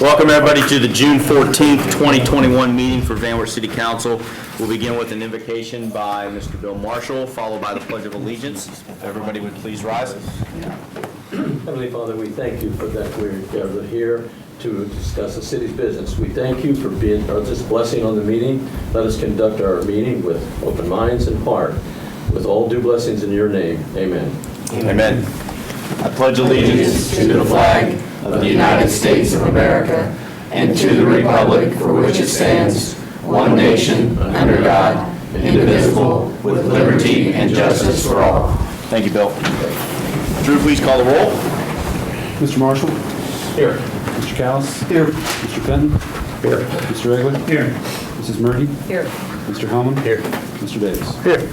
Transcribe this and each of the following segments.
Welcome everybody to the June 14th, 2021 meeting for Van Wert City Council. We'll begin with an invocation by Mr. Bill Marshall, followed by the Pledge of Allegiance. If everybody would please rise. Heavenly Father, we thank you for that we're gathered here to discuss the city's business. We thank you for being this blessing on the meeting. Let us conduct our meeting with open minds and heart, with all due blessings in your name. Amen. Amen. I pledge allegiance to the flag of the United States of America and to the republic for which it stands, one nation, under God, indivisible, with liberty and justice for all. Thank you, Bill. Drew, please call the roll. Mr. Marshall? Here. Mr. Callis? Here. Mr. Fenton? Here. Mr. Egler? Here. Mrs. Murdy? Here. Mr. Hellman? Here. Mr. Davis? Here.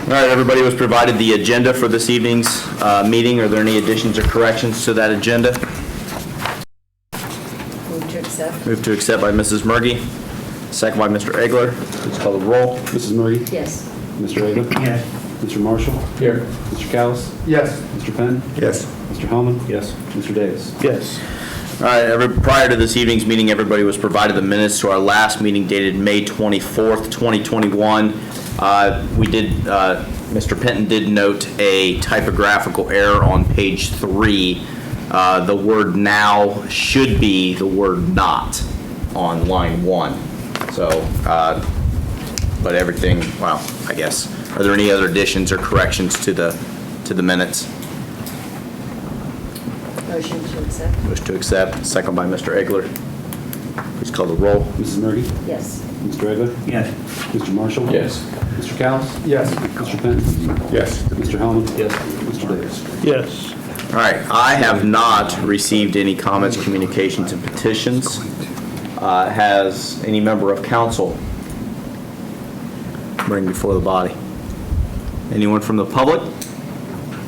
All right, everybody was provided the agenda for this evening's meeting. Are there any additions or corrections to that agenda? Move to accept. Move to accept by Mrs. Murgy, second by Mr. Egler. Please call the roll. Mrs. Murdy? Yes. Mr. Egler? Yes. Mr. Marshall? Here. Mr. Callis? Yes. Mr. Fenton? Yes. Mr. Hellman? Yes. Mr. Davis? Yes. All right, prior to this evening's meeting, everybody was provided the minutes to our last meeting dated May 24th, 2021. Mr. Penton did note a typographical error on page 3. The word now should be the word not on line 1. So, but everything, well, I guess. Are there any other additions or corrections to the minutes? Motion to accept. Motion to accept, second by Mr. Egler. Please call the roll. Mrs. Murdy? Yes. Mr. Egler? Yes. Mr. Marshall? Yes. Mr. Callis? Yes. Mr. Fenton? Yes. Mr. Hellman? Yes. Mr. Davis? Yes. All right, I have not received any comments, communications, and petitions. Has any member of council bring before the body? Anyone from the public?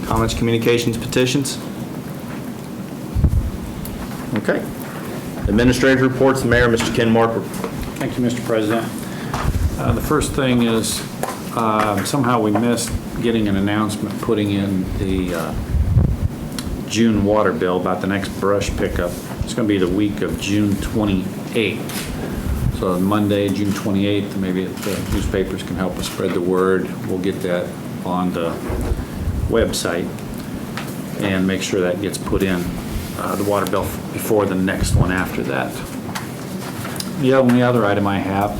Comments, communications, petitions? Okay. Administrative reports, the mayor, Mr. Ken Marker. Thank you, Mr. President. The first thing is somehow we missed getting an announcement putting in the June water bill about the next brush pickup. It's going to be the week of June 28th. So Monday, June 28th, maybe the newspapers can help us spread the word. We'll get that on the website and make sure that gets put in the water bill before the next one after that. The only other item I have,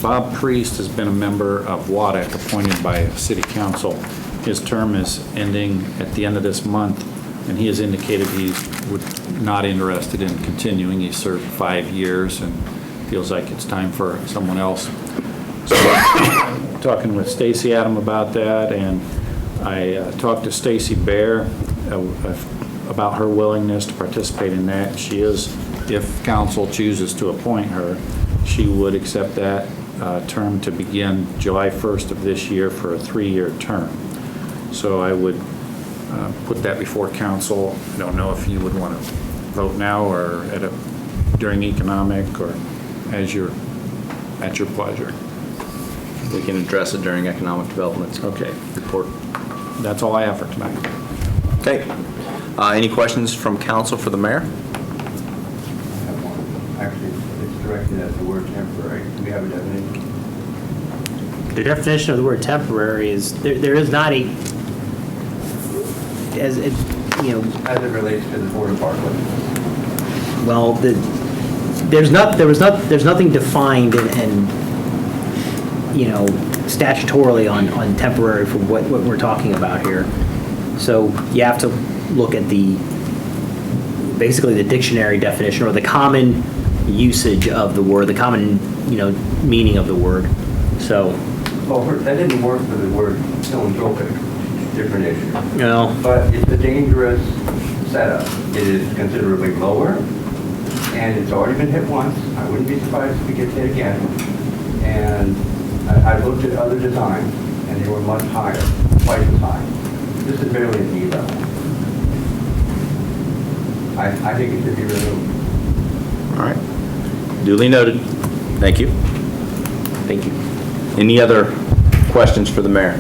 Bob Priest has been a member of WADC appointed by City Council. His term is ending at the end of this month, and he has indicated he would not interested in continuing. He served 5 years and feels like it's time for someone else. So talking with Stacy Adam about that, and I talked to Stacy Bear about her willingness to participate in that. She is, if council chooses to appoint her, she would accept that term to begin July 1st of this year for a 3-year term. So I would put that before council. I don't know if you would want to vote now or during economic or at your pleasure. We can address it during economic development. Okay. Report. That's all I have for tonight. Okay. Any questions from council for the mayor? I have one. Actually, it's directed at the word temporary. Do we have a definition? The definition of the word temporary is there is not a, as it, you know, As it relates to the board of department. well, there's nothing defined and you know, statutorily on temporary for what we're talking about here. So you have to look at basically the dictionary definition or the common usage of the word, the common, you know, meaning of the word. So, Well, that didn't work for the word philanthropic. Different issue. you know, But it's a dangerous setup. It is considerably lower, and it's already been hit once. I wouldn't be surprised if it gets hit again. And I looked at other designs, and they were much higher, twice as high. This is barely an E level. I think it should be removed. All right. Duly noted. Thank you. thank you. Any other questions for the mayor?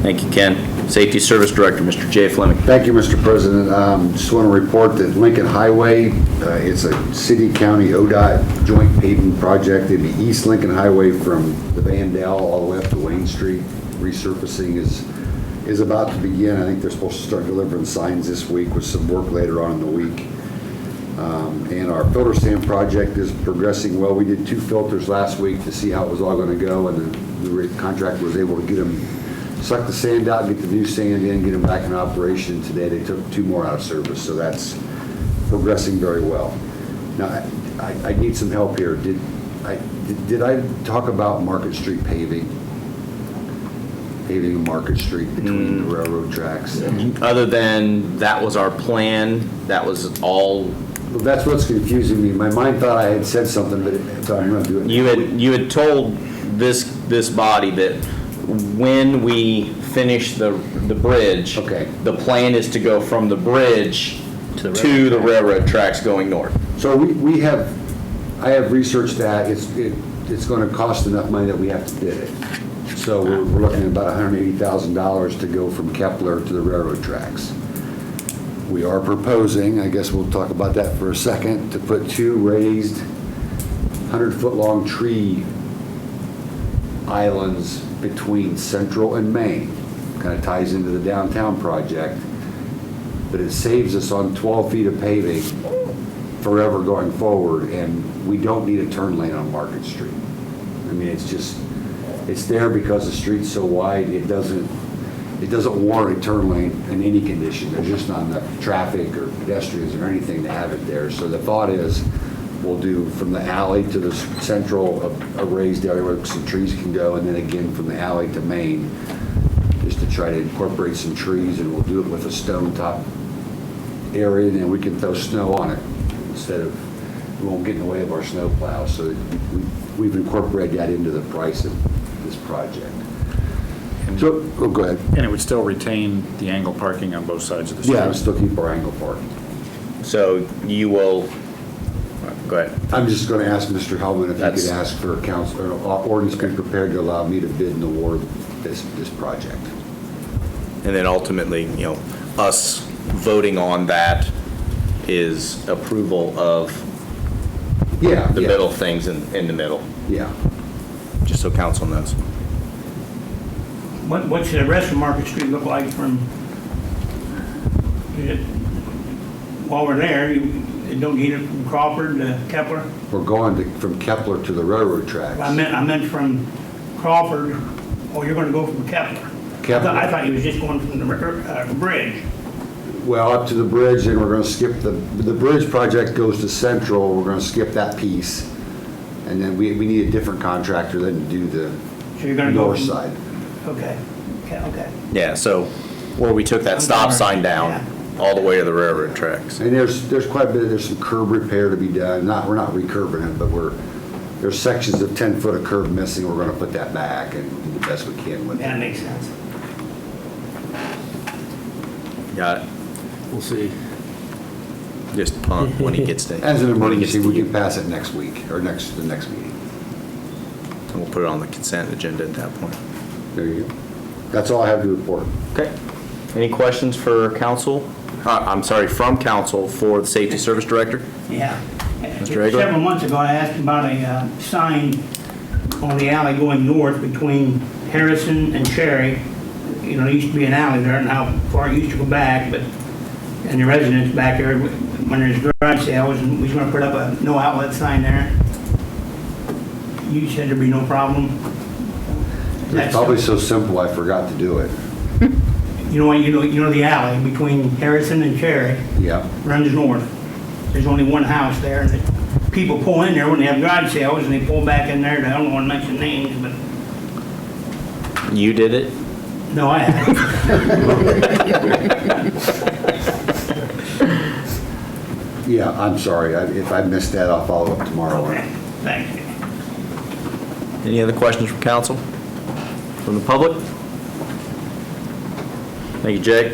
Thank you, Ken. Safety Service Director, Mr. Jay Fleming. Thank you, Mr. President. Just want to report that Lincoln Highway, it's a city-county ODOT joint paving project. It'd be East Lincoln Highway from the Vandale all the way up to Wayne Street. Resurfacing is about to begin. I think they're supposed to start delivering signs this week with some work later on in the week. And our filter sand project is progressing well. We did 2 filters last week to see how it was all going to go, and the contractor was able to get them, suck the sand out, get the new sand in, get them back in operation. Today they took 2 more out of service, so that's progressing very well. Now, I need some help here. Did I talk about Market Street paving of Market Street between the railroad tracks? Other than that was our plan, that was all, Well, that's what's confusing me. My mind thought I had said something, but so I'm going to do it. you had told this body that when we finish the bridge, Okay. the plan is to go from the bridge to the railroad tracks going north. So I have researched that. It's going to cost enough money that we have to bid it. So we're looking at about $180,000 to go from Kepler to the railroad tracks. We are proposing, I guess we'll talk about that for a second, to put 2 raised 100-foot-long tree islands between Central and Main. Kind of ties into the downtown project, but it saves us on 12 feet of paving forever going forward, and we don't need a turn lane on Market Street. I mean, it's there because the street's so wide, it doesn't warrant a turn lane in any condition. There's just not enough traffic or pedestrians or anything to have it there. So the thought is, we'll do from the alley to the Central, a raised area where some trees can go, and then again from the alley to Main, just to try to incorporate some trees, and we'll do it with a stone top area, and then we can throw snow on it instead of, we won't get in the way of our snow plow. So we've incorporated that into the price of this project. So, go ahead. And it would still retain the angle parking on both sides of the street? Yeah, we'll still keep our angle parking. So you will, go ahead. I'm just going to ask Mr. Hellman if he That's- could ask for council, or ordinance be prepared to allow me to bid and award this project. And then ultimately, us voting on that is approval of Yeah. the yeah, middle things in the middle, Yeah. just so council knows. What's the rest of Market Street look like from, while we're there, you don't need it from Crawford to Kepler? We're going from Kepler to the railroad tracks. I meant from Crawford, you're gonna go from Kepler? Kepler. I thought you was just going from the bridge. Well, up to the bridge, and we're going to skip the bridge project goes to Central. We're going to skip that piece. And then we need a different contractor then to do the So you're gonna go north from- side. Okay. Yeah, so where we took that stop sign down, all the way to the railroad tracks. And there's quite a bit, there's some curb repair to be done. We're not recurbing it, but there's sections of 10 foot of curb missing. We're going to put that back and do the best we can with That it. makes sense. Got it. We'll see. Just punt when he gets to. As an when he gets emergency, to we you. can pass it next week, or the next meeting. And we'll put it on the consent agenda at that point. There you go. That's all I have to report. Okay. Any questions for council? I'm sorry, from council for the Safety Service Director? Yeah. Mr. Egler? Several months ago, I asked about a sign on the alley going north between Harrison and Cherry. There used to be an alley there, and how far it used to go back, and the residents back there, when there's garage sales, and we was gonna put up a no outlet sign there. You said there'd be no problem. It's probably so simple, I forgot to do it. You know the alley between Harrison and Cherry Yeah. runs north. There's only one house there, and people pull in there when they have garage sales, and they pull back in there. I don't want to mention names, but You did it? no, I haven't. Yeah, I'm sorry. If I missed that, I'll follow up tomorrow. Okay, thank you. Any other questions from council? From the public? Thank you, Jake.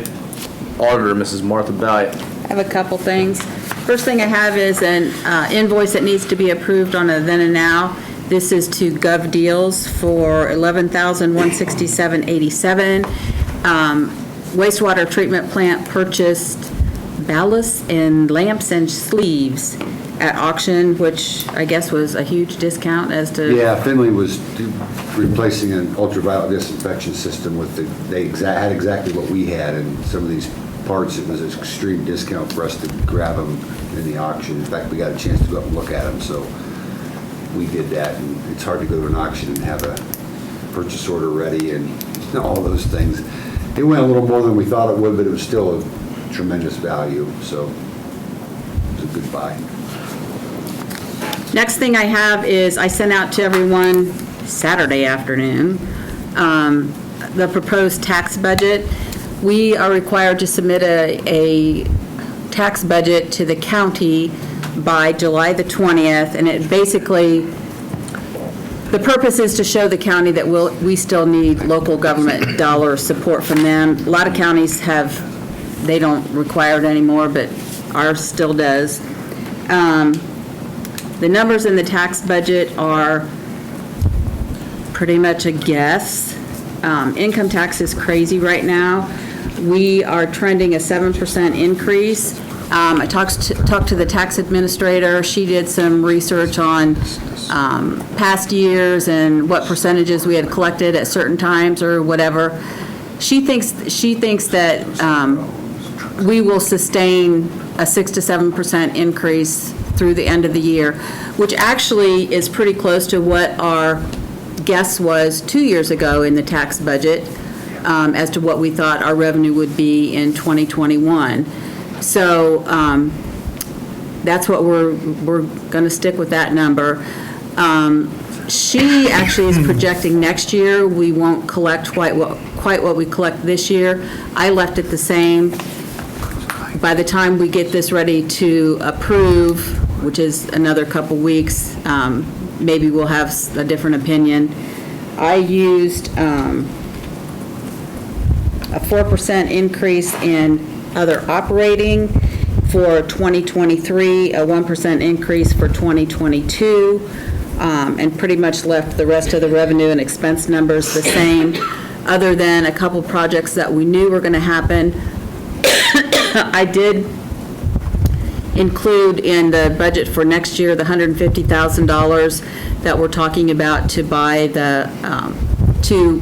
Auditor, Mrs. Martha Balliet. I have a couple things. First thing I have is an invoice that needs to be approved on a then and now. This is to Gov Deals for $11,167.87. wastewater treatment plant purchased ballasts and lamps and sleeves at auction, which I guess was a huge discount as to. Yeah, Finley was replacing an ultraviolet disinfection system with they had exactly what we had, and some of these parts, it was an extreme discount for us to grab them in the auction. In fact, we got a chance to go up and look at them, so we did that, and it's hard to go to an auction and have a purchase order ready and all those things. It went a little more than we thought it would, but it was still a tremendous value, so it was a good buy. Next thing I have is I sent out to everyone Saturday afternoon the proposed tax budget. We are required to submit a tax budget to the county by July the 20th, and it basically, the purpose is to show the county that we still need local government dollar support from them. A lot of counties they don't require it anymore, but ours still does. The numbers in the tax budget are pretty much a guess. Income tax is crazy right now. We are trending a 7% increase. I talked to the tax administrator. She did some research on past years and what percentages we had collected at certain times or whatever. She thinks that we will sustain a 6 to 7% increase through the end of the year, which actually is pretty close to what our guess was 2 years ago in the tax budget as to what we thought our revenue would be in 2021. So that's what we're going to stick with that number. She actually is projecting next year we won't collect quite what we collect this year. I left it the same. By the time we get this ready to approve, which is another couple weeks, maybe we'll have a different opinion. I used a 4% increase in other operating for 2023, a 1% increase for 2022, and pretty much left the rest of the revenue and expense numbers the same, other than a couple projects that we knew were going to happen. I did include in the budget for next year the $150,000 that we're talking about to buy to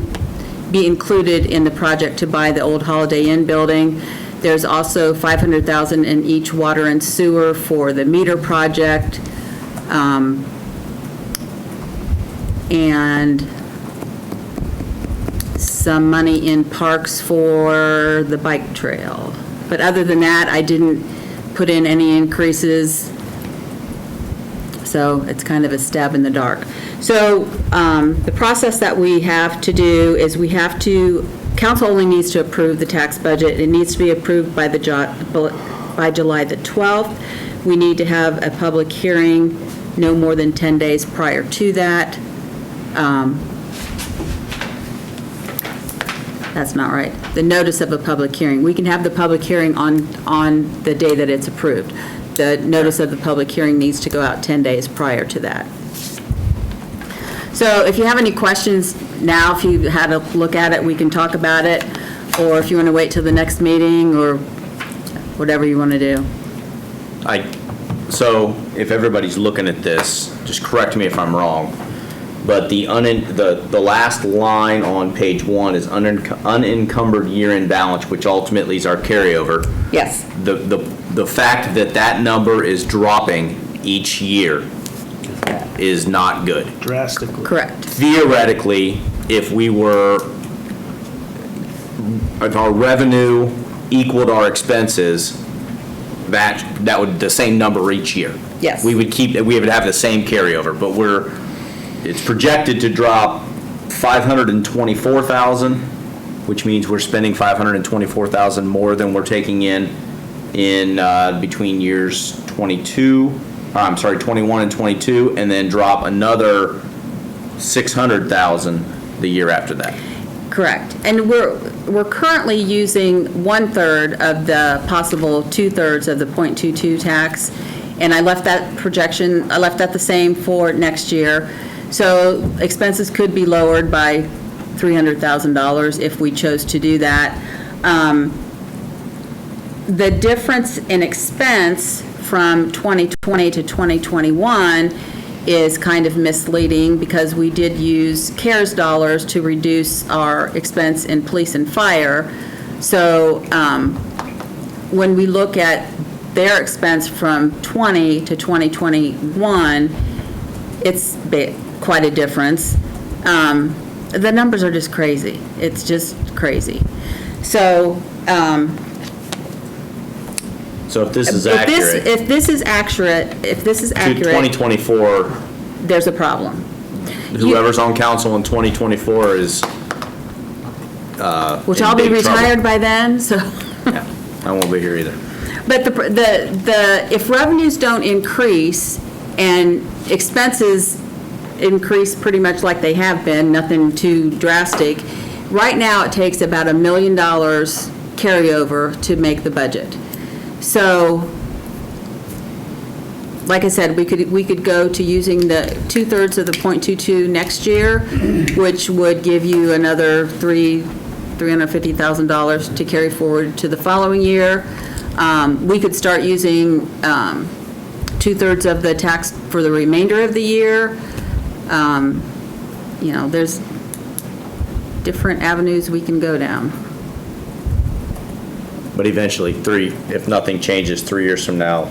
be included in the project to buy the old Holiday Inn building. There's also $500,000 in each water and sewer for the meter project, and some money in parks for the bike trail. But other than that, I didn't put in any increases, so it's kind of a stab in the dark. So the process that we have to do is council only needs to approve the tax budget. It needs to be approved by July the 12th. We need to have a public hearing no more than 10 days prior to that. That's not right. The notice of a public hearing. We can have the public hearing on the day that it's approved. The notice of the public hearing needs to go out 10 days prior to that. So if you have any questions now, if you had a look at it, we can talk about it. Or if you want to wait till the next meeting or whatever you want to do. So if everybody's looking at this, just correct me if I'm wrong, but the last line on page 1 is unencumbered year-end balance, which ultimately is our carryover. Yes. The fact that number is dropping each year is not good. Drastically. Correct. Theoretically, if our revenue equaled our expenses, that would the same number each year. Yes. We would have the same carryover, but it's projected to drop $524,000, which means we're spending $524,000 more than we're taking in between years 21 and 22, and then drop another $600,000 the year after that. Correct. And we're currently using 1/3 of the possible 2/3 of the .22 tax, and I left that the same for next year. So expenses could be lowered by $300,000 if we chose to do that. The difference in expense from 2020 to 2021 is kind of misleading because we did use CARES dollars to reduce our expense in police and fire. So when we look at their expense from 20 to 2021, it's quite a difference. The numbers are just crazy. It's just crazy. So, So if this is accurate, if this is accurate, to 2024, there's a problem. whoever's on council in 2024 is Which in I'll be big trouble. retired by then, so. Yeah, I won't be here either. But if revenues don't increase and expenses increase pretty much like they have been, nothing too drastic, right now it takes about $1 million carryover to make the budget. So, like I said, we could go to using the 2/3 of the .22 next year, which would give you another $350,000 to carry forward to the following year. We could start using 2/3 of the tax for the remainder of the year. You know, there's different avenues we can go down. But eventually, if nothing changes 3 years from now,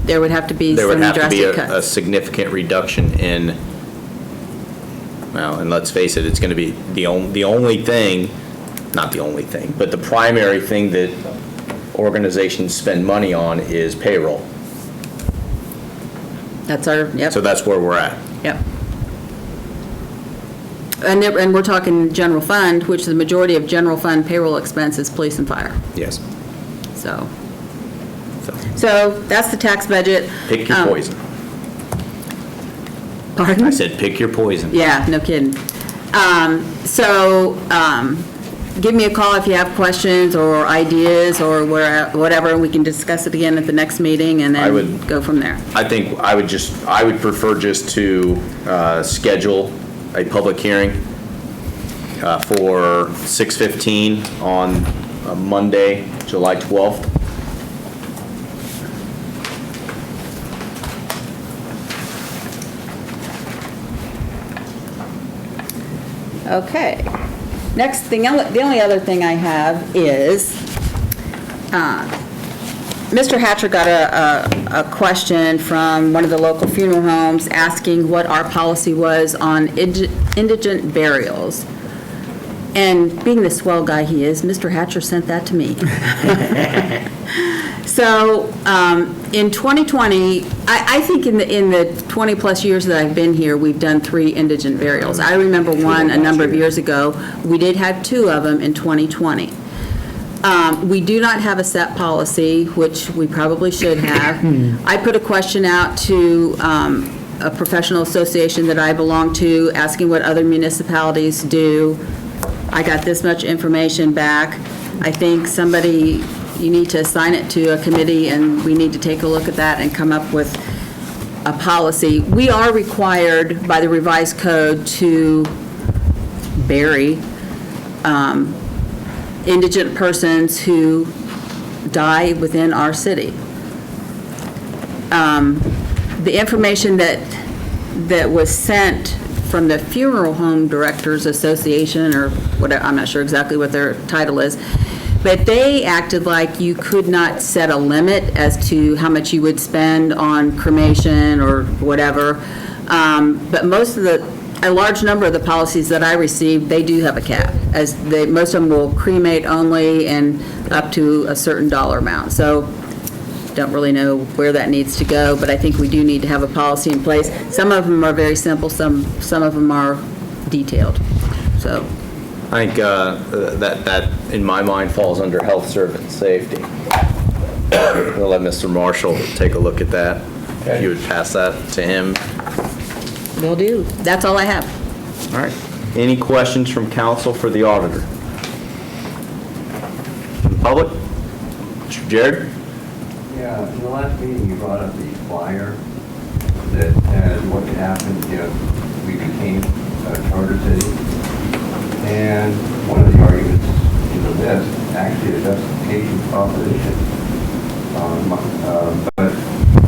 There would have to be there would some have to be drastic a cuts. significant reduction in, well, and let's face it, it's going to be the only thing, not the only thing, but the primary thing that organizations spend money on is payroll. That's our, yep, So that's where we're at. yep. And we're talking general fund, which the majority of general fund payroll expense is police and fire, Yes. so. So that's the tax budget. Pick your poison. Pardon? I said, pick your poison. Yeah, no kidding. Give me a call if you have questions or ideas or whatever, and we can discuss it again at the next meeting and I then would- go from there. I think I would prefer just to schedule a public hearing for 6:15 on Monday, July 12th. Okay. Next thing, the only other thing I have is, Mr. Hatcher got a question from one of the local funeral homes asking what our policy was on indigent burials. And being the swell guy he is, Mr. Hatcher sent that to me. So, in 2020, I think in the 20-plus years that I've been here, we've done 3 indigent burials. I remember one a number of years ago. We did have 2 of them in 2020. We do not have a set policy, which we probably should have. I put a question out to a professional association that I belong to, asking what other municipalities do. I got this much information back. I think you need to assign it to a committee, and we need to take a look at that and come up with a policy. We are required by the revised code to bury indigent persons who die within our city. The information that was sent from the Funeral Home Directors Association, or whatever, I'm not sure exactly what their title is, but they acted like you could not set a limit as to how much you would spend on cremation or whatever. But a large number of the policies that I received, they do have a cap, as most of them will cremate only and up to a certain dollar amount. So don't really know where that needs to go, but I think we do need to have a policy in place. Some of them are very simple, some of them are detailed, so. I think that, in my mind, falls under health, service, safety. We'll let Mr. Marshall take a look at that. If you would pass that to him. Will do. That's all I have. All right. Any questions from council for the auditor? From the public? Mr. Jared? Yeah, in the last meeting, you brought up the flyer and what could happen if we became a charter city. And one of the arguments in this, actually, is justification proposition. But I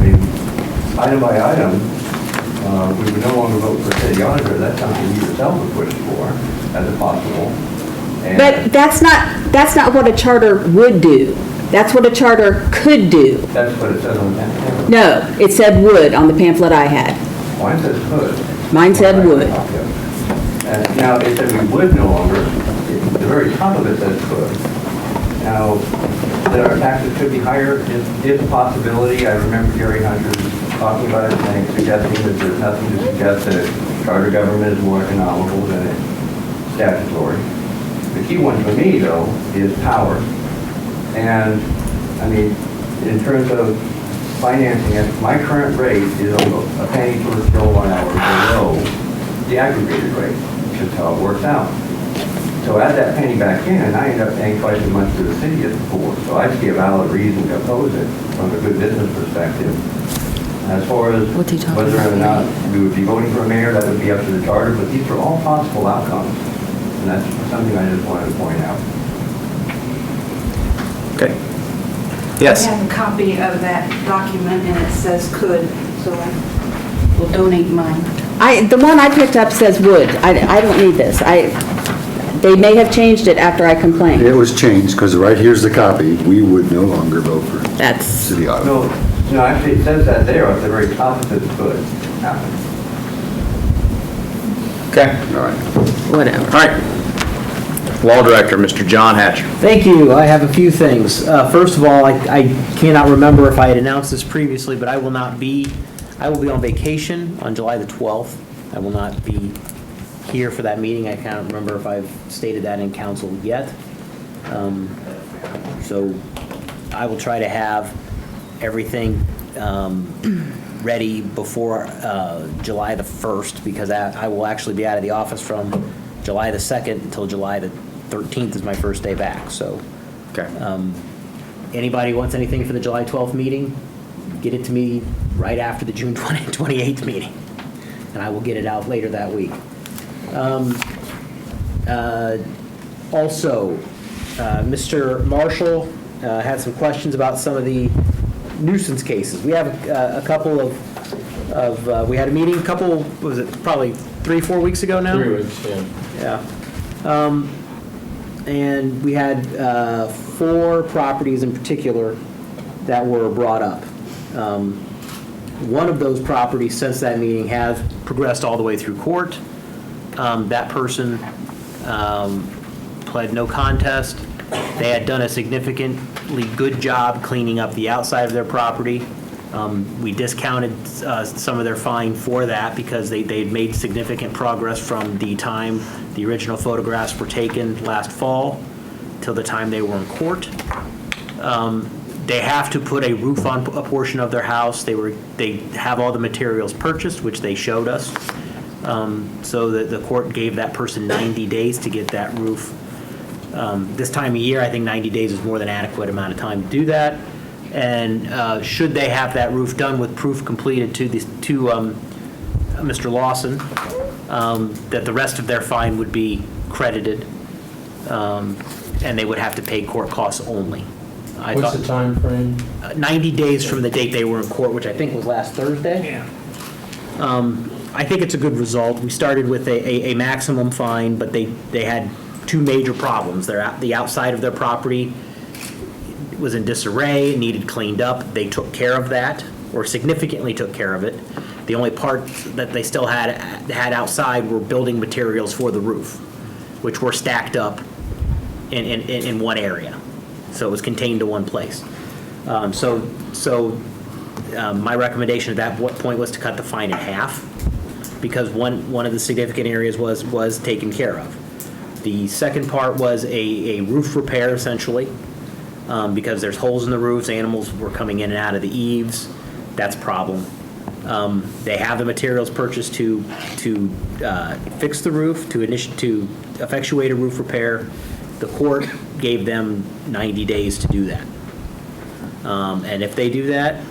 mean, item by item, we would no longer vote for a city auditor. That's something you yourself would push for as a possible. And But that's not what a charter would do. That's what a charter could do. that's what it says on the pamphlet. No, it said would on the pamphlet I had. Mine says could. Mine said would. And now, it said we would no longer, the very top of it says could. Now, that our taxes could be higher is a possibility. I remember Gary Hunter talking about it, saying, suggesting that there's nothing to suggest that charter government is more economical than it's statutory. The key one for me, though, is power. And, I mean, in terms of financing it, my current rate is a penny per kilowatt hour below the aggregated rate, which is how it works out. So add that penny back in, and I end up paying twice as much to the city as before. So I see a valid reason to oppose it from a good business perspective. As far as What's he talking whether or about? not we would be voting for a mayor, that would be up to the charter, but these are all possible outcomes. And that's something I just wanted to point out. Okay. Yes. I have a copy of that document and it says could, so I will donate mine. The one I picked up says would. I don't need this. They may have changed it after I complained. It was changed, because right here's the copy. We would no longer vote for That's, city auditor. No, actually, it says that there at the very top, it says could happen. Okay. All right. whatever. All right. Law Director, Mr. John Hatcher. Thank you. I have a few things. First of all, I cannot remember if I had announced this previously, but I will be on vacation on July the 12th. I will not be here for that meeting. I can't remember if I've stated that in council yet. So I will try to have everything ready before July the 1st, because I will actually be out of the office from July the 2nd until July the 13th is my first day back. So Okay. anybody wants anything for the July 12th meeting, get it to me right after the June 28th meeting, and I will get it out later that week. Also, Mr. Marshall had some questions about some of the nuisance cases. We have a couple of we had a meeting, was it probably 3-4 weeks ago now? 3 weeks, yeah. Yeah. And we had 4 properties in particular that were brought up. One of those properties since that meeting has progressed all the way through court. That person pled no contest. They had done a significantly good job cleaning up the outside of their property. We discounted some of their fine for that because they had made significant progress from the time the original photographs were taken last fall till the time they were in court. They have to put a roof on a portion of their house. They have all the materials purchased, which they showed us. So the court gave that person 90 days to get that roof. This time of year, I think 90 days is more than adequate amount of time to do that. And should they have that roof done with proof completed to Mr. Lawson, that the rest of their fine would be credited, and they would have to pay court costs only. What's the time frame? 90 days from the date they were in court, which I think was last Thursday. Yeah. I think it's a good result. We started with a maximum fine, but they had 2 major problems. The outside of their property was in disarray, it needed cleaned up. They took care of that, or significantly took care of it. The only part that they still had outside were building materials for the roof, which were stacked up in one area. So it was contained to one place. My recommendation at that point was to cut the fine in half, because one of the significant areas was taken care of. The second part was a roof repair, essentially, because there's holes in the roofs, animals were coming in and out of the eaves. That's a problem. They have the materials purchased to fix the roof, to effectuate a roof repair. The court gave them 90 days to do that. And if they do that,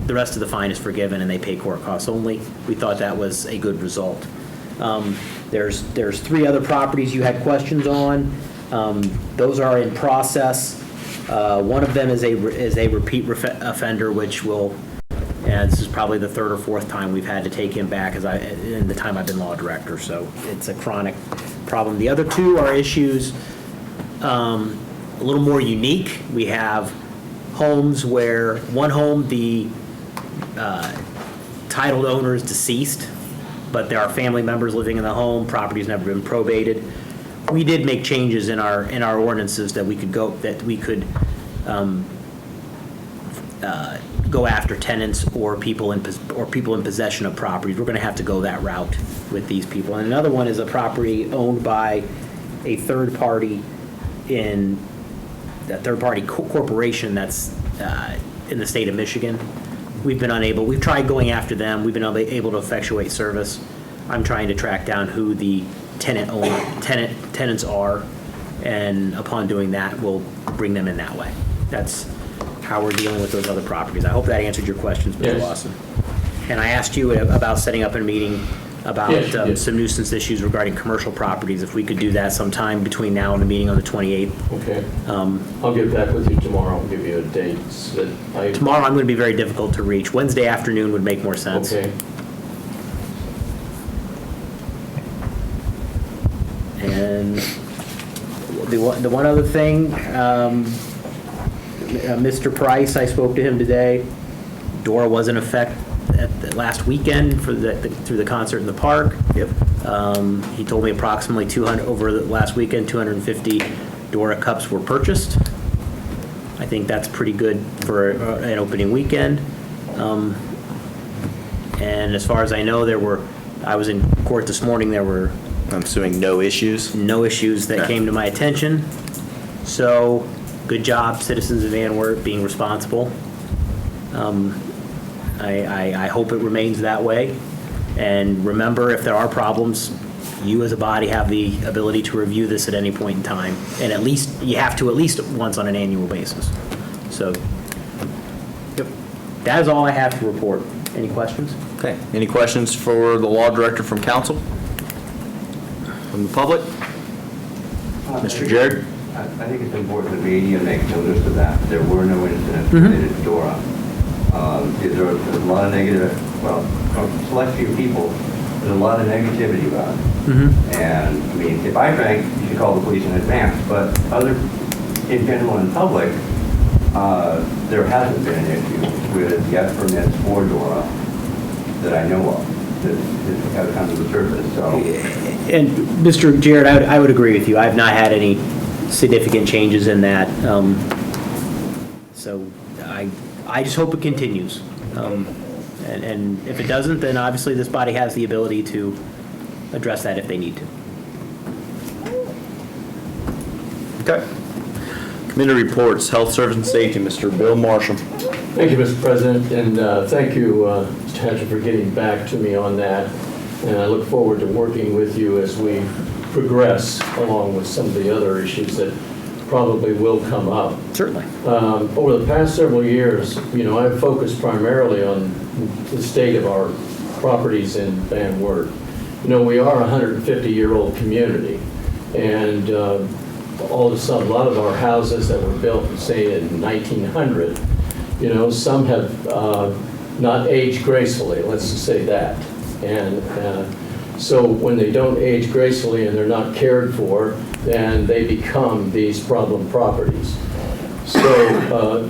the rest of the fine is forgiven and they pay court costs only. We thought that was a good result. There's 3 other properties you had questions on. Those are in process. One of them is a repeat offender, which will, and this is probably the 3rd or 4th time we've had to take him back in the time I've been law director, so it's a chronic problem. The other 2 are issues a little more unique. We have homes where, one home, the titled owner is deceased, but there are family members living in the home, property's never been probated. We did make changes in our ordinances that we could go after tenants or people in possession of properties. We're going to have to go that route with these people. And another one is a property owned by a third party corporation that's in the state of Michigan. We've tried going after them. We've been able to effectuate service. I'm trying to track down who the tenants are, and upon doing that, we'll bring them in that way. That's how we're dealing with those other properties. I hope that answered your questions, Mr. Yes. Lawson. And I asked you about setting up a meeting about Yes, you did. some nuisance issues regarding commercial properties. If we could do that sometime between now and the meeting on the 28th. Okay. I'll get back with you tomorrow and give you a date that I... Tomorrow I'm going to be very difficult to reach. Wednesday afternoon would make more sense. Okay. And the one other thing, Mr. Price, I spoke to him today. DORA was in effect at the last weekend through the concert in the park. Yep. He told me approximately 200 over the last weekend, 250 DORA cups were purchased. I think that's pretty good for an opening weekend. And as far as I know, I was in court this morning, there were I'm assuming no issues. no issues that Okay. came to my attention. So, good job, citizens of Van Wert, being responsible. I hope it remains that way. And remember, if there are problems, you as a body have the ability to review this at any point in time. And you have to at least once on an annual basis. So, yep. That is all I have to report. Any questions? Okay. Any questions for the law director from council? From the public? Mr. Jared? I think it's important the media makes notice of that. There were no incidents related to DORA. There was a lot of negative, well, from a select few people, there's a lot of negativity about it. And, I mean, if I drank, you should call the police in advance, but in general in public, there hasn't been an issue with yet permits for DORA that I know of that have come to the surface, so. And Mr. Jared, I would agree with you. I've not had any significant changes in that. So I just hope it continues. And if it doesn't, then obviously this body has the ability to address that if they need to. Okay. Committee reports, Health, Service, and Safety, Mr. Bill Marshall. Thank you, Mr. President, and thank you, Mr. Hatcher, for getting back to me on that. And I look forward to working with you as we progress along with some of the other issues that probably will come up. Certainly. Over the past several years, I've focused primarily on the state of our properties in Van Wert. We are a 150-year-old community, and all of a sudden, a lot of our houses that were built, say, in 1900, some have not aged gracefully, let's just say that. And so when they don't age gracefully and they're not cared for, then they become these problem properties. So,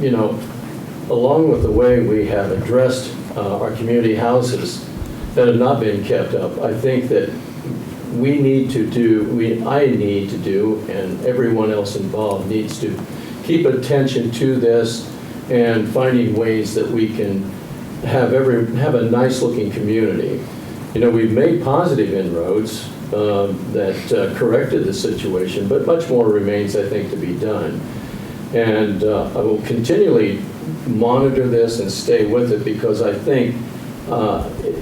along with the way we have addressed our community houses that have not been kept up, I think that I need to do, and everyone else involved needs to keep attention to this and finding ways that we can have a nice-looking community. We've made positive inroads that corrected the situation, but much more remains, I think, to be done. And I will continually monitor this and stay with it because I think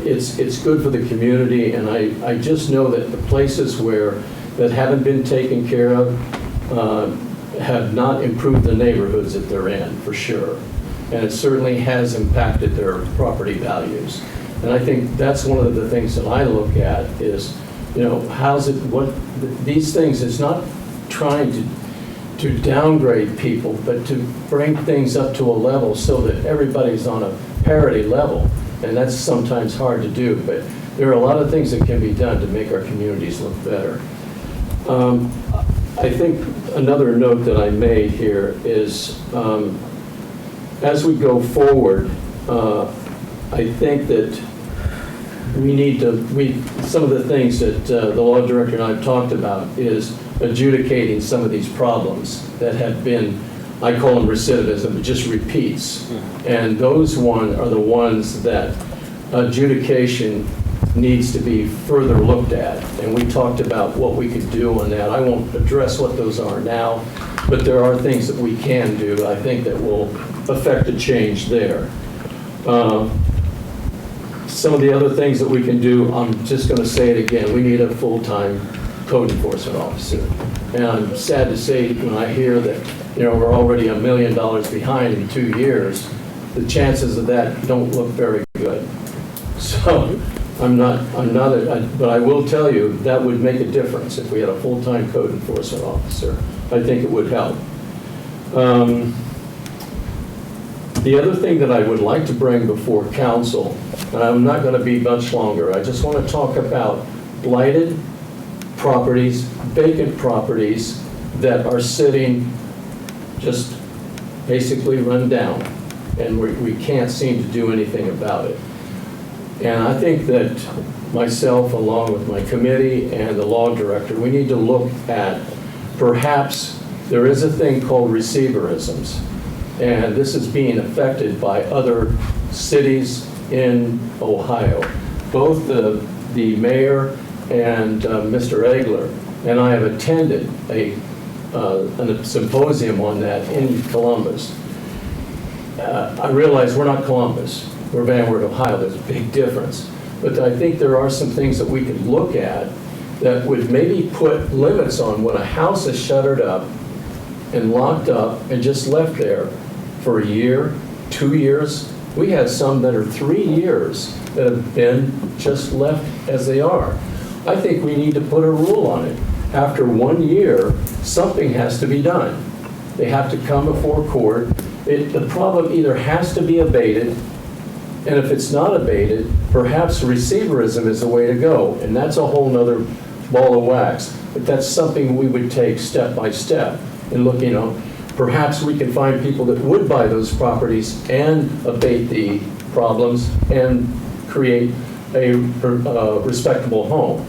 it's good for the community, and I just know that the places that haven't been taken care of have not improved the neighborhoods that they're in, for sure. And it certainly has impacted their property values. And I think that's one of the things that I look at is how's it, these things, it's not trying to downgrade people, but to bring things up to a level so that everybody's on a parity level. And that's sometimes hard to do, but there are a lot of things that can be done to make our communities look better. I think another note that I made here is, as we go forward, I think that we need to, some of the things that the law director and I have talked about is adjudicating some of these problems that have been, I call them recidivism, it just repeats. And those are the ones that adjudication needs to be further looked at. And we talked about what we could do on that. I won't address what those are now, but there are things that we can do, I think, that will affect a change there. Some of the other things that we can do, I'm just going to say it again, we need a full-time code enforcement officer. And I'm sad to say, when I hear that, we're already $1 million behind in 2 years, the chances of that don't look very good. So but I will tell you, that would make a difference if we had a full-time code enforcement officer. I think it would help. The other thing that I would like to bring before council, and I'm not going to be much longer, I just want to talk about blighted properties, vacant properties that are sitting just basically run down, and we can't seem to do anything about it. And I think that myself, along with my committee and the law director, we need to look at, perhaps there is a thing called receiverisms. And this is being affected by other cities in Ohio. Both the mayor and Mr. Egler and I have attended a symposium on that in Columbus. I realize we're not Columbus, we're Van Wert, Ohio, there's a big difference. But I think there are some things that we could look at that would maybe put limits on when a house is shuttered up and locked up and just left there for a year, 2 years. We have some that are 3 years that have been just left as they are. I think we need to put a rule on it. After 1 year, something has to be done. They have to come before court. The problem either has to be abated, and if it's not abated, perhaps receiverism is the way to go, and that's a whole nother ball of wax. But that's something we would take step by step and look, perhaps we can find people that would buy those properties and abate the problems and create a respectable home.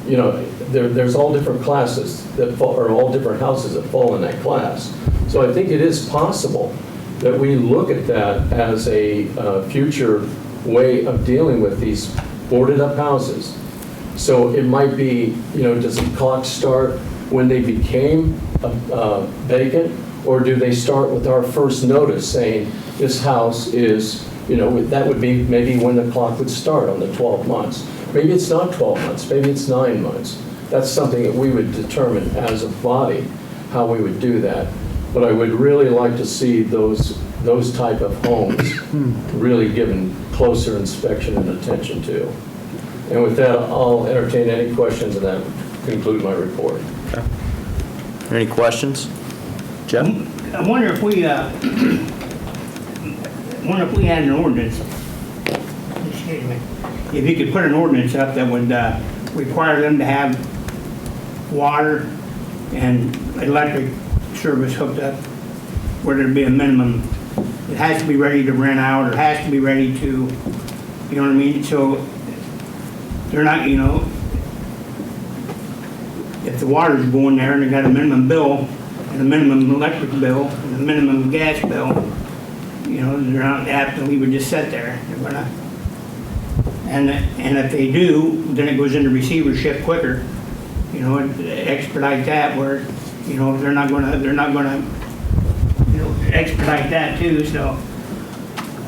There's all different classes that fall, or all different houses that fall in that class. So I think it is possible that we look at that as a future way of dealing with these boarded up houses. So it might be, does the clock start when they became vacant? Or do they start with our first notice saying this house is, that would be maybe when the clock would start on the 12 months. Maybe it's not 12 months, maybe it's 9 months. That's something that we would determine as a body, how we would do that. But I would really like to see those type of homes really given closer inspection and attention to. And with that, I'll entertain any questions and that conclude my report. Any questions? Jim? I wonder if we had an ordinance, excuse me, if you could put an ordinance up that would require them to have water and electric service hooked up, where there'd be a minimum. It has to be ready to rent out, or it has to be ready to, you know what I mean? So they're not, if the water's going there and they got a minimum bill, and a minimum electric bill, and a minimum gas bill, they're not apt to leave it just sit there. They're gonna, and if they do, then it goes into receivership quicker. Expedite that where, they're not gonna, expedite that too. So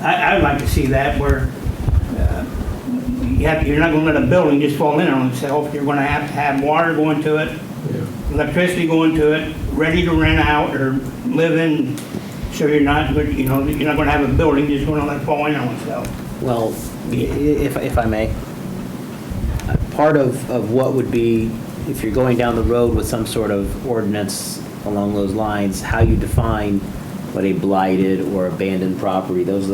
I'd like to see that where you're not gonna let a building just fall in on itself. You're gonna have to have water going to it, electricity going to it, ready to rent out or live in, so you're not going to have a building just going to let it fall in on itself. Well, if I may, part of what would be, if you're going down the road with some sort of ordinance along those lines, how you define what a blighted or abandoned property, that's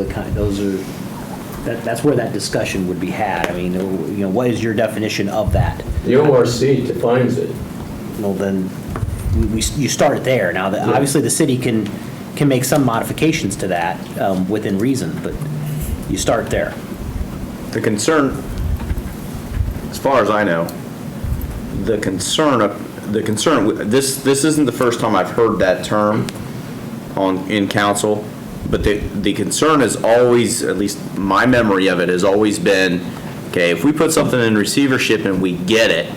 where that discussion would be had. I mean, you know, what is your definition of that? The ORC defines it. Well, then, you start there. Now, obviously, the city can make some modifications to that within reason, but you start there. The concern, as far as I know, this isn't the first time I've heard that term in council, but the concern is always, at least my memory of it, has always been, okay, if we put something in receivership and we get it,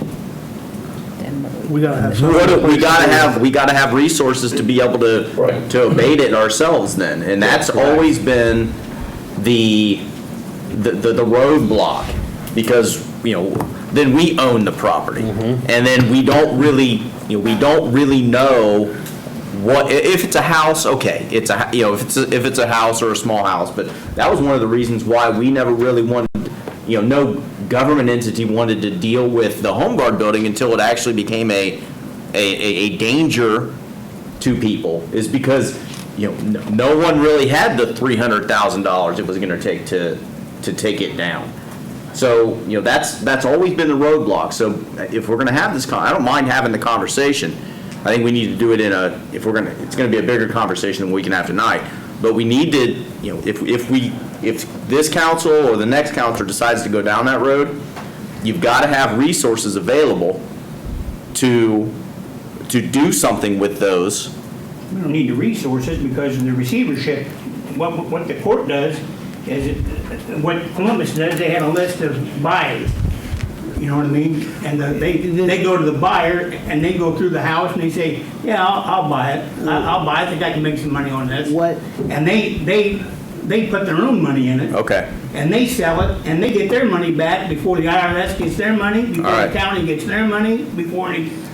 We gotta have we gotta have resources to be able Right. to abate it ourselves then, and that's always been the roadblock, because, you know, then we own the property, and then we don't really know what, if it's a house, okay, if it's a house or a small house, but that was one of the reasons why we never really wanted, no government entity wanted to deal with the Home Guard building until it actually became a danger to people, is because, no one really had the $300,000 it was going to take to take it down. So, that's always been the roadblock. So if we're going to have this, I don't mind having the conversation. I think we need to do it it's going to be a bigger conversation than we can have tonight. But we need to, if this council or the next council decides to go down that road, you've got to have resources available to do something with those. We don't need the resources because of the receivership. What the court does is, what Columbus does, they have a list of buyers. You know what I mean? And they go to the buyer and they go through the house and they say, yeah, I'll buy it. I'll buy it. I think I can make some money on this. What? And they put their own money in it. Okay. And they sell it and they get their money back before the IRS gets their money, before All right. the county gets their money, before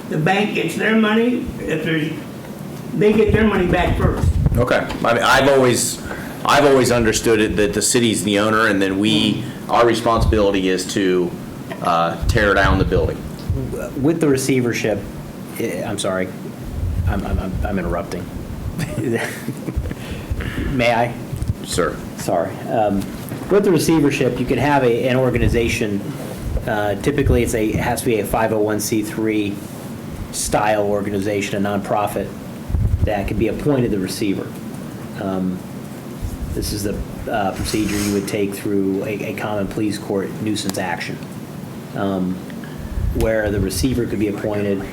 the bank gets their money. They get their money back first. Okay. I mean, I've always understood it that the city's the owner, and then our responsibility is to tear down the building. With the receivership, I'm sorry, I'm interrupting. May I? Sir. Sorry. With the receivership, you could have an organization, typically it has to be a 501c3 style organization, a nonprofit, that could be appointed the receiver. This is the procedure you would take through a common pleas court nuisance action, where the receiver could be appointed.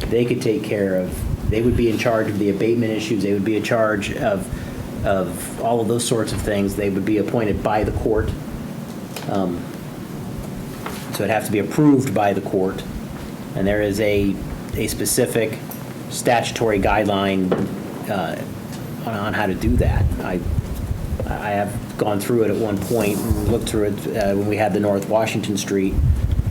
They could take care of, they would be in charge of the abatement issues, they would be in charge of all of those sorts of things. They would be appointed by the court. So it'd have to be approved by the court. And there is a specific statutory guideline on how to do that. I have gone through it at one point, and looked through it when we had the North Washington Street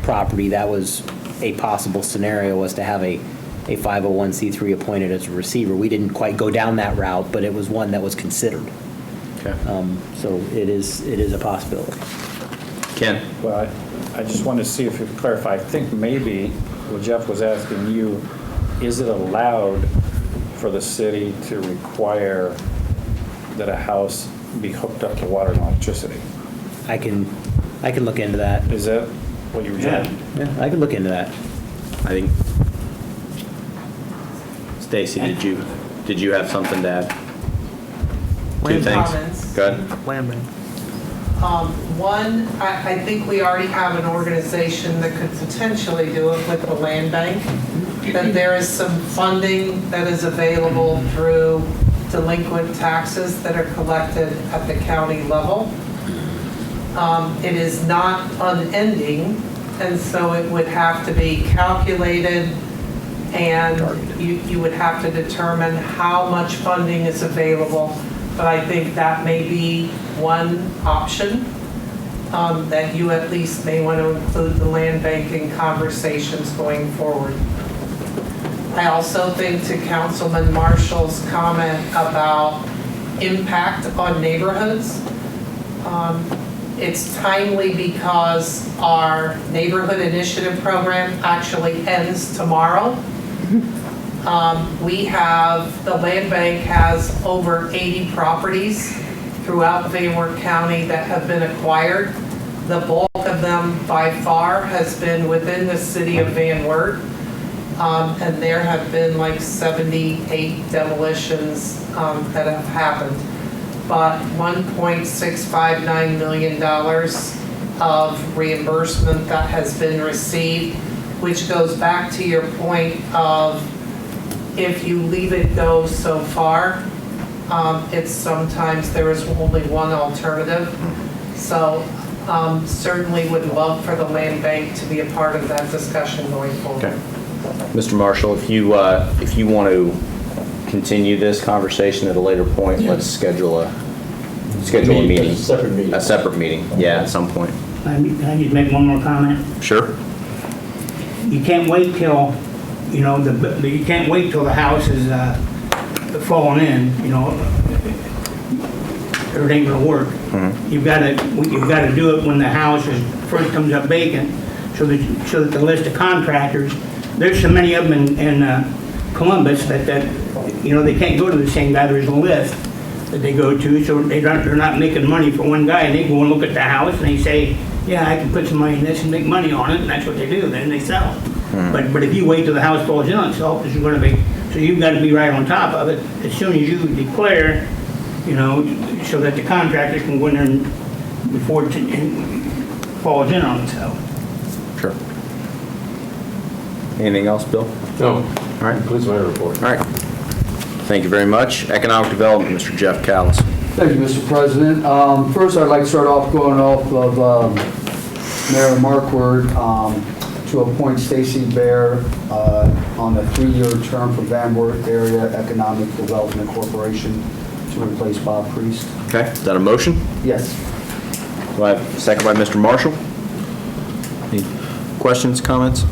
property. That was a possible scenario, was to have a 501c3 appointed as a receiver. We didn't quite go down that route, but it was one that was considered. Okay. So it is a possibility. Ken? Well, I just wanted to see if you could clarify. I think maybe what Jeff was asking you, is it allowed for the city to require that a house be hooked up to water and electricity? I can look into that. Is that what you were saying? Yeah, I can look into that. I think, Stacy, did you have something to add? Two things. Comments. Go ahead. One, I think we already have an organization that could potentially do it with the land bank, that there is some funding that is available through delinquent taxes that are collected at the county level. It is not unending, and so it would have to be calculated, and you would have to determine how much funding is available. But I think that may be one option, that you at least may want to include the land bank in conversations going forward. I also think, to Councilman Marshall's comment about impact on neighborhoods, It's timely because our neighborhood initiative program actually ends tomorrow. The land bank has over 80 properties throughout Van Wert County that have been acquired. The bulk of them by far has been within the city of Van Wert. And there have been like 78 demolitions that have happened. But $1.659 million of reimbursement that has been received, which goes back to your point of if you leave it go so far, it's sometimes there is only one alternative. So certainly would love for the land bank to be a part of that discussion going forward. Okay. Mr. Marshall, if you want to continue this conversation at a later point, let's schedule a meeting. A separate meeting. A separate meeting, yeah, at some point. Can I just make one more comment? Sure. You can't wait till, you can't wait till the house is falling in, or it ain't gonna work. You've gotta do it when the house first comes up vacant, so that the list of contractors, there's so many of them in Columbus that they can't go to the same guy, there's a list that they go to, so they're not making money for one guy, and they go and look at the house, and they say, yeah, I can put some money in this and make money on it, and that's what they do, then they sell it. But if you wait till the house falls in on itself, it's gonna be, so you've gotta be right on top of it, as soon as you declare, so that the contractor can go in there and before it falls in on itself. Sure. Anything else, Bill? No. All right. Concludes my report. All right. Thank you very much. Economic Development, Mr. Jeff Callis. Thank you, Mr. President. First, I'd like to start off going off of Mayor Markward to appoint Stacy Bear on a 3-year term for Van Wert Area Economic Development Corporation to replace Bob Priest. Okay, is that a motion? Yes. Do I have a second by Mr. Marshall? Any questions, comments?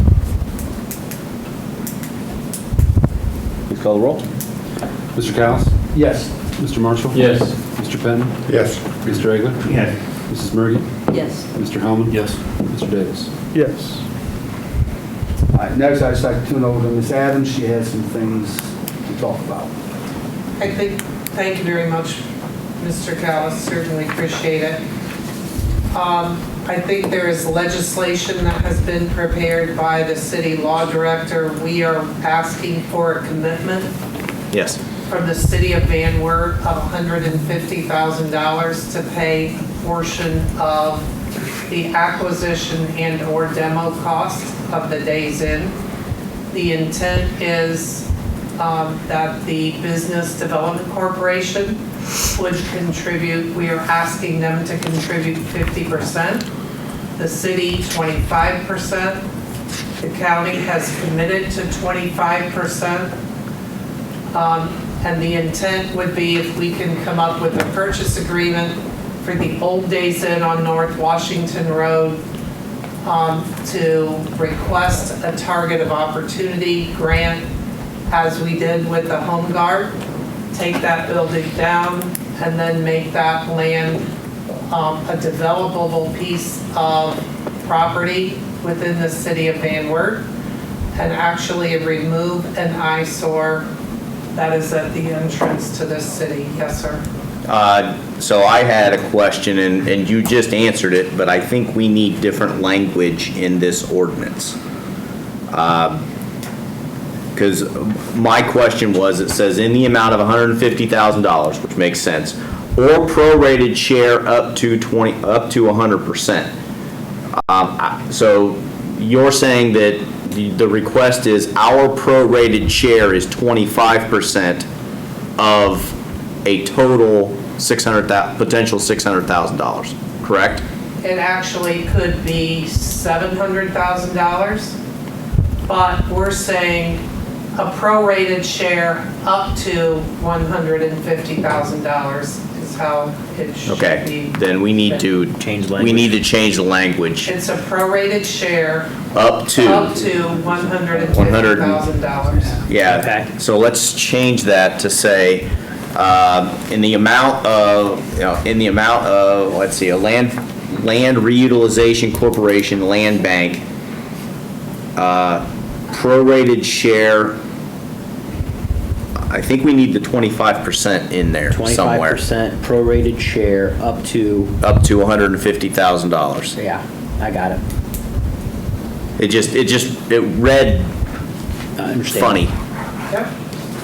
Please call the roll. Mr. Callis? Yes. Mr. Marshall? Yes. Mr. Penn? Yes. Mr. Egler? Yes. Mrs. Murgy? Yes. Mr. Hellman? Yes. Mr. Davis? Yes. All right, next I'd just like to turn over to Ms. Adams. She has some things to talk about. Thank you very much, Mr. Callis, certainly appreciate it. I think there is legislation that has been prepared by the city law director. We are asking for a commitment Yes. from the city of Van Wert of $150,000 to pay a portion of the acquisition and/or demo cost of the Days Inn. The intent is that the Business Development Corporation would contribute, we are asking them to contribute 50%, the city 25%, the county has committed to 25%, and the intent would be if we can come up with a purchase agreement for the old Days Inn on North Washington Road to request a target of opportunity grant as we did with the Home Guard, take that building down and then make that land a developable piece of property within the city of Van Wert and actually remove an eyesore that is at the entrance to this city. Yes, sir. So I had a question, and you just answered it, but I think we need different language in this ordinance. Because my question was, it says in the amount of $150,000, which makes sense, or prorated share up to 100%. So you're saying that the request is our prorated share is 25% of a total potential $600,000, correct? It actually could be $700,000, but we're saying a prorated share up to $150,000 is how it should be. Okay, then we need to Change language. We need to change the language It's a prorated share up to. $150,000. Yeah, Okay. so let's change that to say, in the amount of, let's see, a land reutilization corporation, land bank, prorated share, I think we need the 25% in there somewhere. 25% prorated share up to, Up to $150,000. yeah, I got it. It read I understand. funny. Yep.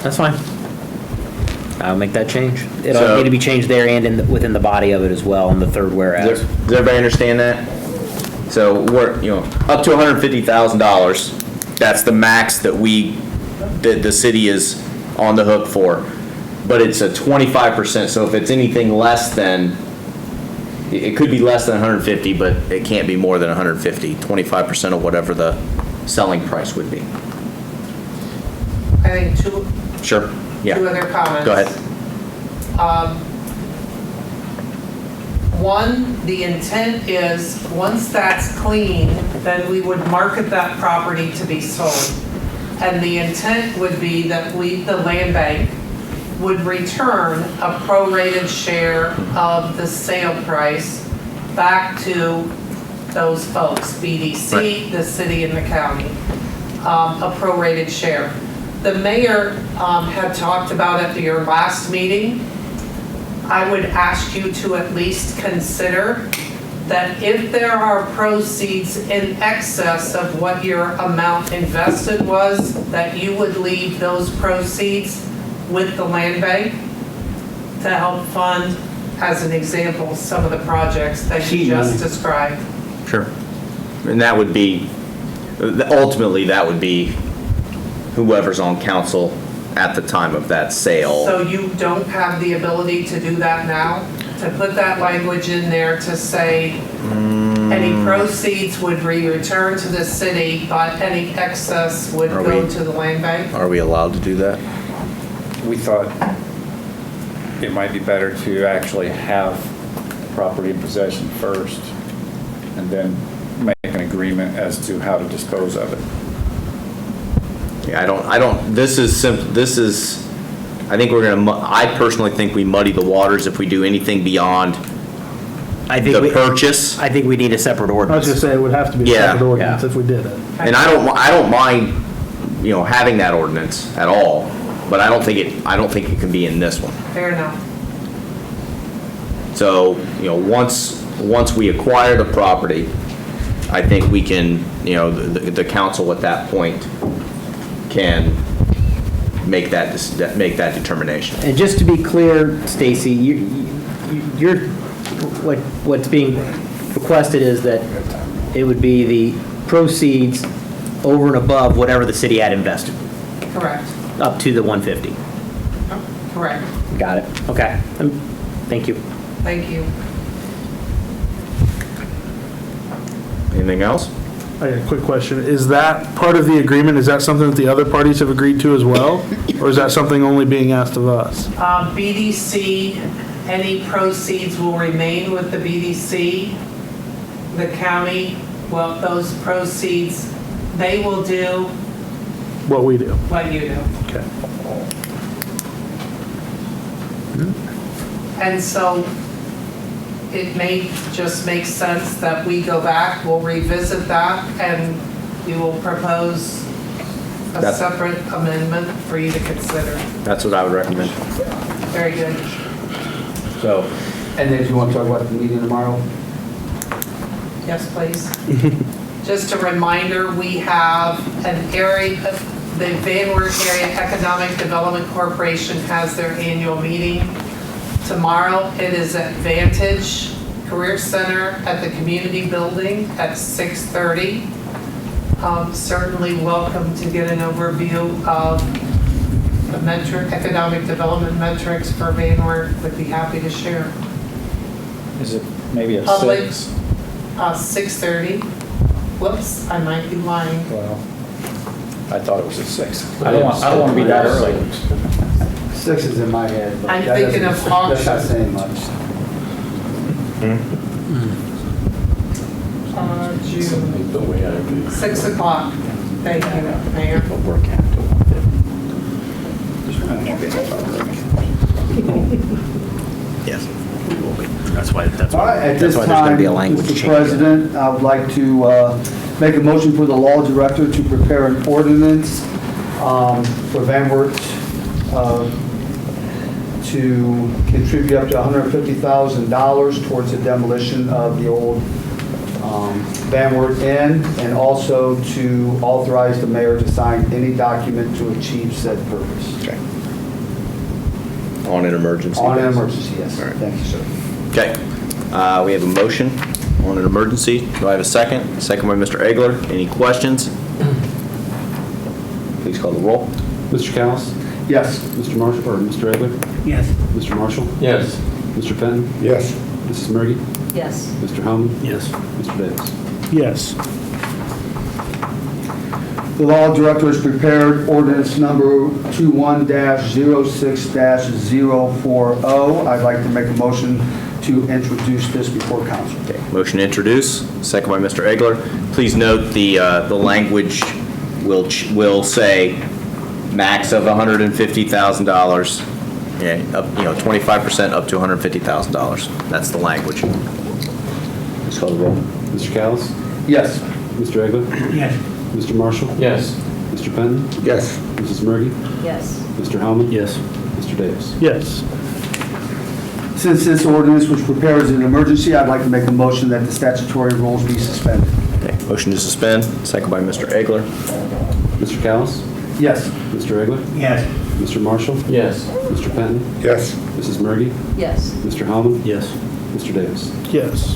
That's fine. I'll make that change. So- It'll need to be changed there and within the body of it as well, in the third whereas. Does everybody understand that? So we're, up to $150,000, that's the max that the city is on the hook for. But it's a 25%, so if it's anything less than, it could be less than 150, but it can't be more than 150, 25% of whatever the selling price would be. I think two Sure, yeah. other comments. Go ahead. One, the intent is, once that's clean, then we would market that property to be sold. And the intent would be that the land bank, would return a prorated share of the sale price back to those folks, BDC, the city, and the county, a prorated share. The mayor had talked about at your last meeting. I would ask you to at least consider that if there are proceeds in excess of what your amount invested was, that you would leave those proceeds with the land bank to help fund, as an example, some of the projects that you just described. Sure. And that would be, ultimately, that would be whoever's on council at the time of that sale. So you don't have the ability to do that now? To put that language in there to say any proceeds would be returned to the city, but any excess would Are go we- to the land bank? Are we allowed to do that? We thought it might be better to actually have property in possession first and then make an agreement as to how to dispose of it. Yeah, I think I personally think we muddy the waters if we do anything beyond the purchase. I think we need a separate I was ordinance. gonna say, it would have to be a Yeah. separate ordinance Yeah. if we did it. And I don't mind, having that ordinance at all, but I don't think it can be in this one. Fair enough. So, once we acquire the property, I think we can, the council at that point can make that determination. And just to be clear, Stacy, what's being requested is that it would be the proceeds over and above whatever the city had invested, Correct. up to the 150. Correct. Got it. Okay. Thank you. Thank you. Anything else? I got a quick question. Is that part of the agreement? Is that something that the other parties have agreed to as well? Or is that something only being asked of us? BDC, any proceeds will remain with the BDC. The county, well, those proceeds, they will do What we do? what you do. Okay. And so it may just make sense that we go back, we'll revisit that, and we will propose a That's- separate amendment for you to consider. That's what I would recommend. Very good. So, And then if you want to talk about the meeting tomorrow? Yes, please. Just a reminder, we have an area, the Van Wert Area Economic Development Corporation has their annual meeting tomorrow. It is at Vantage Career Center at the Community Building at 6:30. Certainly welcome to get an overview of the economic development metrics for Van Wert. Would be happy to share. Is it maybe at Public. 6? 6:30. Whoops, I might be lying. Well, I thought it was at 6. I don't want to be that early. 6 is in my head, but I'm that thinking of doesn't- that's not auctions. saying much. June, 6 o'clock. Thank you, Mayor. Yes. That's why, All right, at this that's why there's going time, to be a language Mr. change. President, I would like to make a motion for the law director to prepare an ordinance for Van Wert to contribute up to $150,000 towards the demolition of the old Van Wert Inn, and also to authorize the mayor to sign any document to achieve said purpose. Okay. On an emergency. On an basis. emergency, yes. All right. Thank you, sir. Okay. We have a motion on an emergency. Do I have a second? Second by Mr. Egler. Any questions? Please call the roll. Mr. Callis? Yes. Mr. Marshall, or Mr. Egler? Yes. Mr. Marshall? Yes. Mr. Fenton? Yes. Mrs. Murgy? Yes. Mr. Hellman? Yes. Mr. Davis? Yes. The law director has prepared ordinance number 21-06-040. I'd like to make a motion to introduce this before council. Okay. Motion to introduce. Second by Mr. Egler. Please note the language will say max of $150,000. Yeah, up, 25% up to $150,000. That's the language. Please call the roll. Mr. Callis? Yes. Mr. Egler? Yes. Mr. Marshall? Yes. Mr. Fenton? Yes. Mrs. Murgy? Yes. Mr. Hellman? Yes. Mr. Davis? Yes. Since this ordinance was prepared as an emergency, I'd like to make a motion that the statutory rules be suspended. Okay. Motion to suspend. Second by Mr. Egler. Mr. Callis? Yes. Mr. Egler? Yes. Mr. Marshall? Yes. Mr. Fenton? Yes. Mrs. Murgy? Yes. Mr. Hellman? Yes. Mr. Davis? Yes.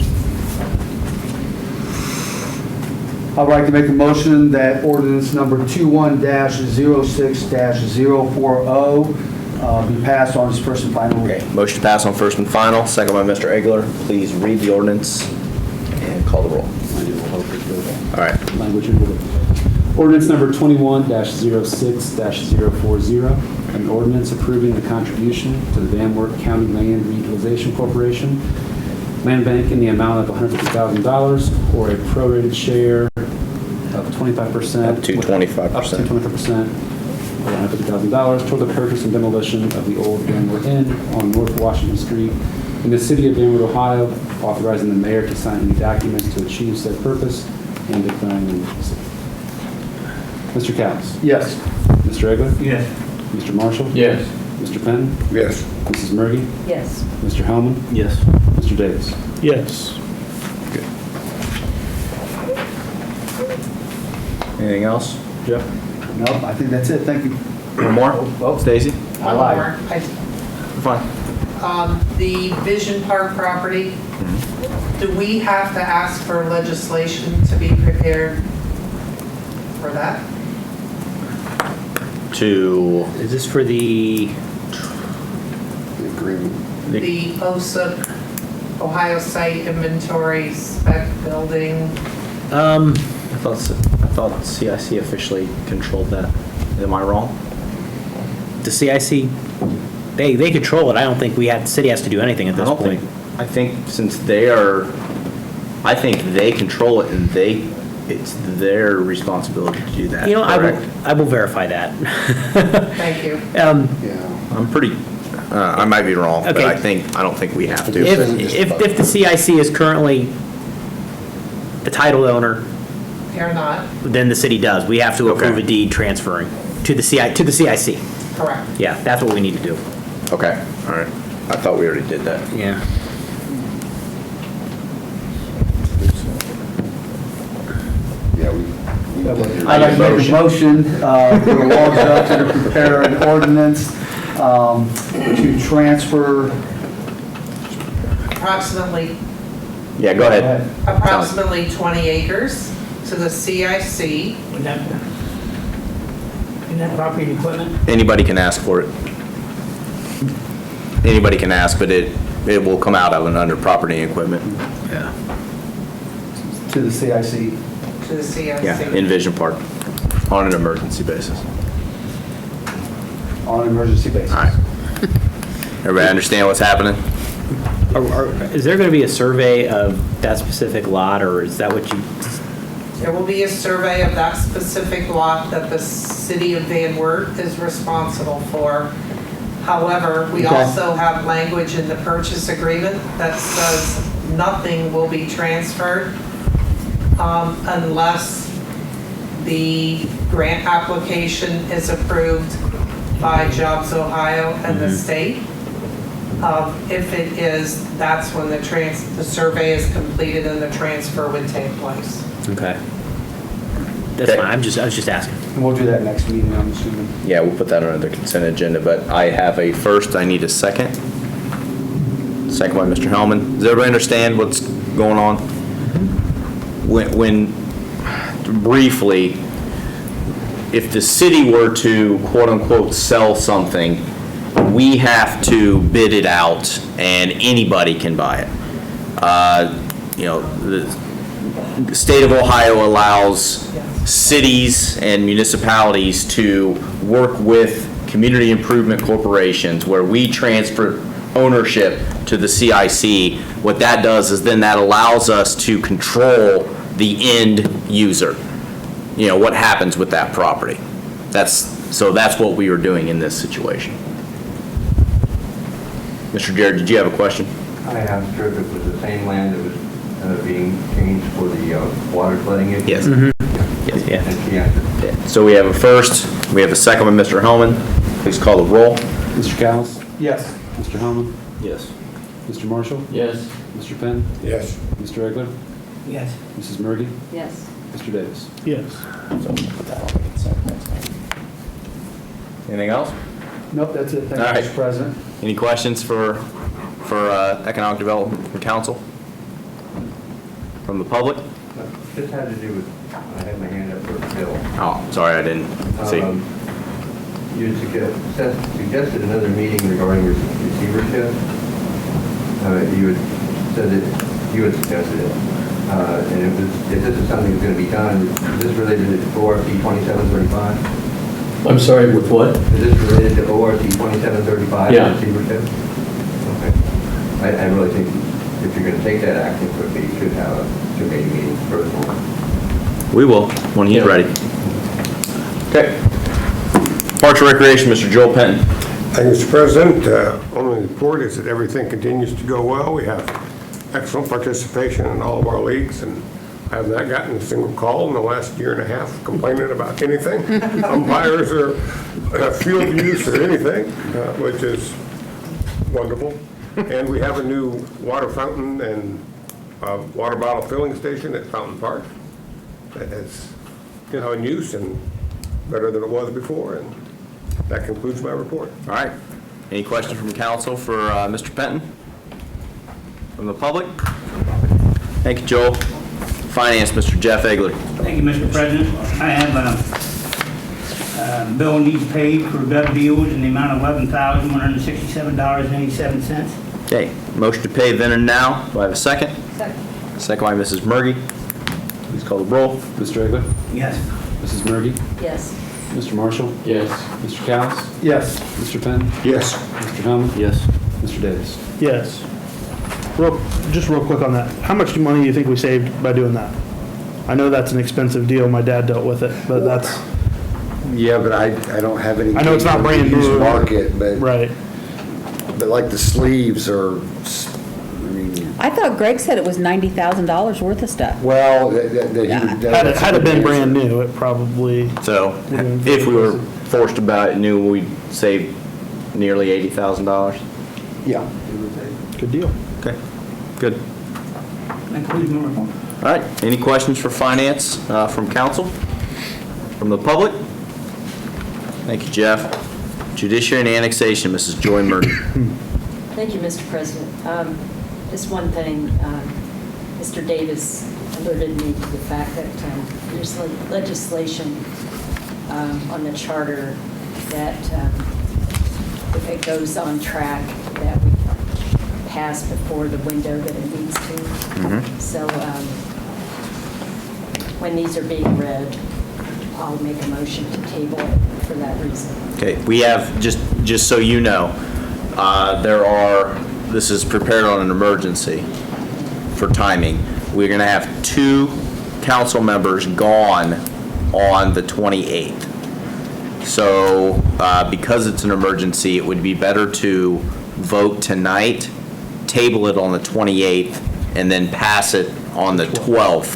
I'd like to make a motion that ordinance number 21-06-040 be passed on its first and final reading. Okay. Motion to pass on first and final. Second by Mr. Egler. Please read the ordinance and call the roll. All right. Language in order. Ordinance number 21-06-040, an ordinance approving the contribution to the Van Wert County Land Reutilization Corporation, land bank in the amount of $150,000 or a prorated share of 25%. Up to 25%. Up to 25%, or $150,000 toward the purchase and demolition of the old Van Wert Inn on North Washington Street in the city of Van Wert, Ohio, authorizing the mayor to sign any documents to achieve said purpose and declaring an emergency. Mr. Callis? Yes. Mr. Egler? Yes. Mr. Marshall? Yes. Mr. Fenton? Yes. Mrs. Murgy? Yes. Mr. Hellman? Yes. Mr. Davis? Yes. Anything else, Jeff? Nope, I think that's it. Thank you. One more? Oh. Stacy? I lied. Fine. The Vision Park property, do we have to ask for legislation to be prepared for that? To, Is this for the, The agreement. The OSUC, Ohio Site Inventory Spec Building, I thought CIC officially controlled that. Am I wrong? the CIC, they control it. I don't think the city has to do anything at this point. I think since I think they control it and it's their responsibility to do that. You know, correct? I will verify that. thank you. Yeah. I'm pretty, I might be wrong, but Okay. I don't think we have to. If the CIC is currently the title owner, You're not, then the city does. We have to approve Okay. a deed transferring to the CIC. correct. Yeah, that's what we need to do. Okay, all right. I thought we already did that. Yeah. Yeah, we I'd like to make a motion for the law director to prepare an ordinance to transfer. Approximately Yeah, go ahead. approximately 20 acres to the CIC. Would that, is that property and equipment? Anybody can ask for it. Anybody can ask, but it will come out of and under property and equipment. Yeah. To the CIC. To the CIC. Yeah, in Vision Park, on an emergency basis. On an emergency basis. All right. Everybody understand what's happening? Is there going to be a survey of that specific lot, or is that what you? There will be a survey of that specific lot that the city of Van Wert is responsible for. However, we Okay. also have language in the purchase agreement that says nothing will be transferred unless the grant application is approved by Jobs Ohio and the state. If it is, that's when the survey is completed and the transfer would take place. Okay. That's Okay. fine, I was just asking. And we'll do that next meeting, I'm assuming. Yeah, we'll put that under the consent agenda, but I have a first, I need a second. Second by Mr. Hellman. Does everybody understand what's going on? When briefly, if the city were to quote-unquote sell something, we have to bid it out and anybody can buy it. The state of Ohio allows cities and municipalities to work with community improvement corporations where we transfer ownership to the CIC. What that does is then that allows us to control the end user. What happens with that property. So that's what we were doing in this situation. Mr. Jared, did you have a question? I asked her if it was the same land that was being changed for the water flooding issue. Yes. Yes, yeah. And she answered. So we have a first, we have a second by Mr. Hellman. Please call the roll. Mr. Cowles? Yes. Mr. Hellman? Yes. Mr. Marshall? Yes. Mr. Penn? Yes. Mr. Egler? Yes. Mrs. Murgy? Yes. Mr. Davis? Yes. Anything else? Nope, that's it. Thank All you, right. Mr. President. Any questions for economic development from council? From the public? This had to do with, I had my hand up for Bill. Oh, sorry, I didn't see. You suggested another meeting regarding receivership. You had said that you had suggested it. And if this is something that's going to be done, is this related to ORC 2735? I'm sorry, with what? Is this related to ORC 2735? Yeah. Receivership? Okay. I really think if you're going to take that action quickly, you should have a committee meeting first. We will, when he's Yeah. ready. Okay. Parks and Recreation, Mr. Joel Penn. Thank you, Mr. President. Only report is that everything continues to go well. We have excellent participation in all of our leagues, and I have not gotten a single call in the last year and a half complaining about anything. Umpires or field use or anything, which is wonderful. And we have a new water fountain and water bottle filling station at Fountain Park that is in use and better than it was before. And that concludes my report. All right. Any questions from council for Mr. Penton? From the public? Thank you, Joel. Finance, Mr. Jeff Egler. Thank you, Mr. President. I have a bill needs paid for gov deals in the amount of $11,167.87. Okay, motion to pay then and now. Do I have a second? Second. Second by Mrs. Murgy. Please call the roll. Mr. Egler? Yes. Mrs. Murgy? Yes. Mr. Marshall? Yes. Mr. Cowles? Yes. Mr. Penn? Yes. Mr. Hellman? Yes. Mr. Davis? Yes. Just real quick on that. How much money do you think we saved by doing that? I know that's an expensive deal. My dad dealt with it, but that's, Yeah, but I don't have any. I know it's not brand used new. market, but right. like the sleeves are, I thought Greg said it was $90,000 worth of stuff. well, Had it been brand new, it probably, So if we were forced to buy it new, we'd save nearly $80,000. Yeah. good deal. Okay, good. That concludes my report. All right, any questions for finance from council? From the public? Thank you, Jeff. Judiciary and Annexation, Mrs. Joy Murgy. Thank you, Mr. President. Just one thing, Mr. Davis alerted me to the fact that there's legislation on the charter that if it goes on track, that we pass before the window that it needs to. So when these are being read, I'll make a motion to table it for that reason. Okay, we have, just so you know, this is prepared on an emergency for timing. We're going to have 2 council members gone on the 28th. So because it's an emergency, it would be better to vote tonight, table it on the 28th, and then pass it on the 12th,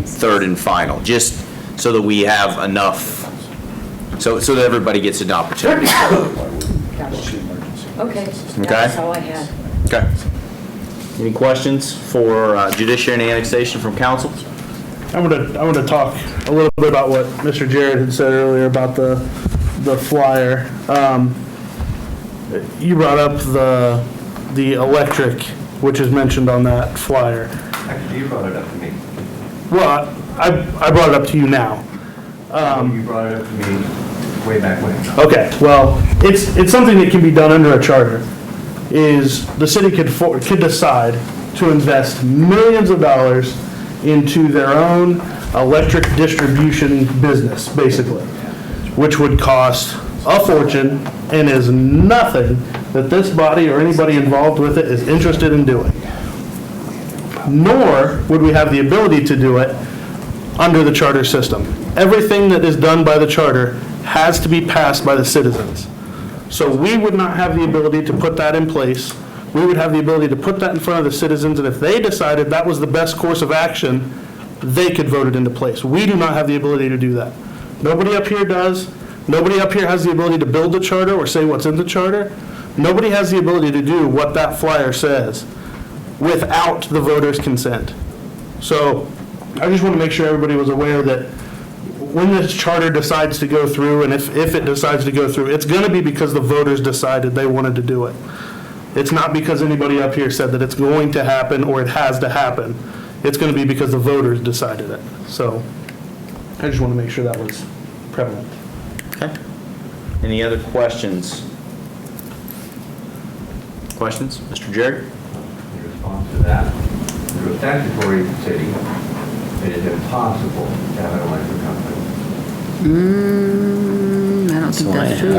third and final, just so that we have enough, so that everybody gets an opportunity. Okay, Okay. that's all I had. Okay. Any questions for judiciary and annexation from council? I want to talk a little bit about what Mr. Jared had said earlier about the flyer. You brought up the electric, which is mentioned on that flyer. Actually, you brought it up to me. Well, I brought it up to you now. You brought it up to me way back when. Okay, well, it's something that can be done under a charter, is the city could decide to invest millions of dollars into their own electric distribution business, basically, which would cost a fortune and is nothing that this body or anybody involved with it is interested in doing. Nor would we have the ability to do it under the charter system. Everything that is done by the charter has to be passed by the citizens. So we would not have the ability to put that in place. We would have the ability to put that in front of the citizens, and if they decided that was the best course of action, they could vote it into place. We do not have the ability to do that. Nobody up here does. Nobody up here has the ability to build the charter or say what's in the charter. Nobody has the ability to do what that flyer says without the voters' consent. So I just want to make sure everybody was aware that when this charter decides to go through, and if it decides to go through, it's going to be because the voters decided they wanted to do it. It's not because anybody up here said that it's going to happen or it has to happen. It's going to be because the voters decided it. So I just want to make sure that was prevalent. Okay. Any other questions? Questions? Mr. Jared? In response to that, through a statutory city, it is impossible to have an electric company. I don't think that's true.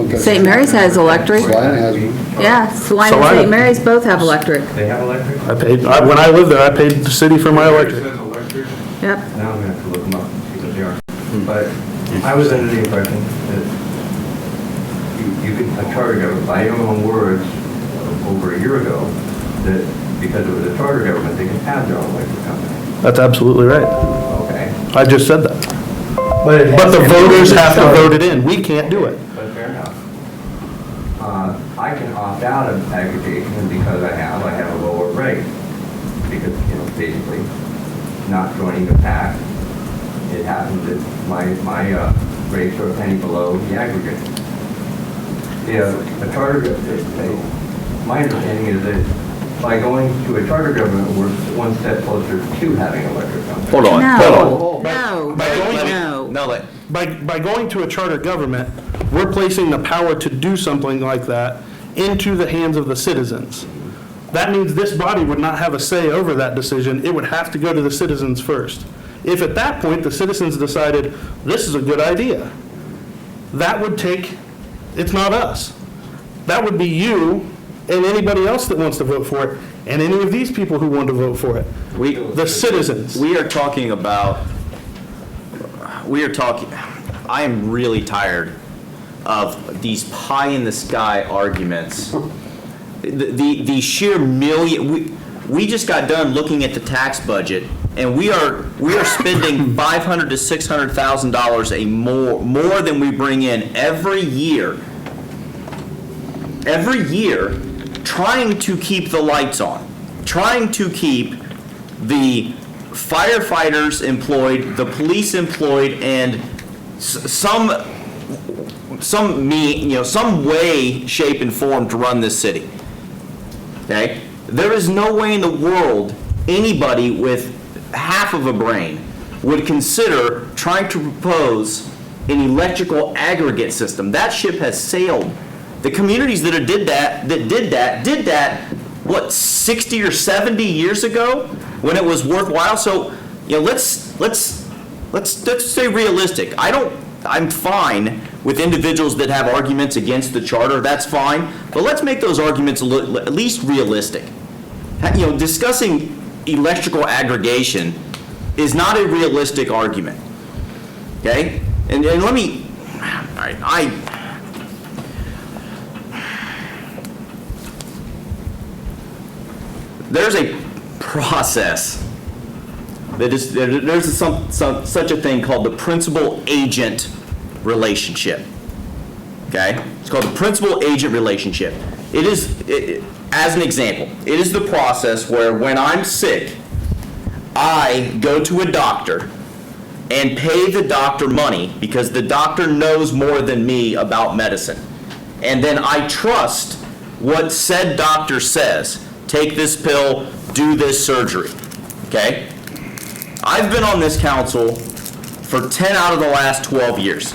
Okay. St. Mary's has electric. Salina has one. Yeah, Salina and St. Mary's both have electric. They have electric? When I lived there, I paid the city for my electric. It says electric. Yep. Now I'm gonna have to look them up and see what they are. But I was under the impression that you could, a charter government, by your own words, over a year ago, that because it was a charter government, they could have their own electric company. That's absolutely right. Okay. I just said that. But But the voters have to vote it in. We can't do it. But fair enough. I can opt out of aggregation, and because I have a lower rate. Because, basically, not joining the pact, it happens that my rates are a penny below the aggregate. A charter, my understanding is that by going to a charter government, we're one step closer to having an electric company. Hold on. No, no. By going to a charter government, we're placing the power to do something like that into the hands of the citizens. That means this body would not have a say over that decision. It would have to go to the citizens first. If at that point the citizens decided, this is a good idea, that would take, it's not us. That would be you and anybody else that wants to vote for it, and any of these people who want to vote for it. The citizens. We are talking, I am really tired of these pie-in-the-sky arguments. The sheer million, we just got done looking at the tax budget, and we are spending $500,000 to $600,000 more than we bring in every year, trying to keep the lights on, trying to keep the firefighters employed, the police employed, and some way, shape, and form to run this city. Okay? There is no way in the world anybody with half of a brain would consider trying to propose an electrical aggregate system. That ship has sailed. The communities that did that, what, 60 or 70 years ago when it was worthwhile? So, let's stay realistic. I'm fine with individuals that have arguments against the charter, that's fine, but let's make those arguments at least realistic. Discussing electrical aggregation is not a realistic argument, okay? And let me there's a process that is, there's such a thing called the principal-agent relationship. Okay? It's called the principal-agent relationship. It is, as an example, it is the process where when I'm sick, I go to a doctor and pay the doctor money because the doctor knows more than me about medicine. And then I trust what said doctor says. Take this pill, do this surgery. Okay? I've been on this council for 10 out of the last 12 years.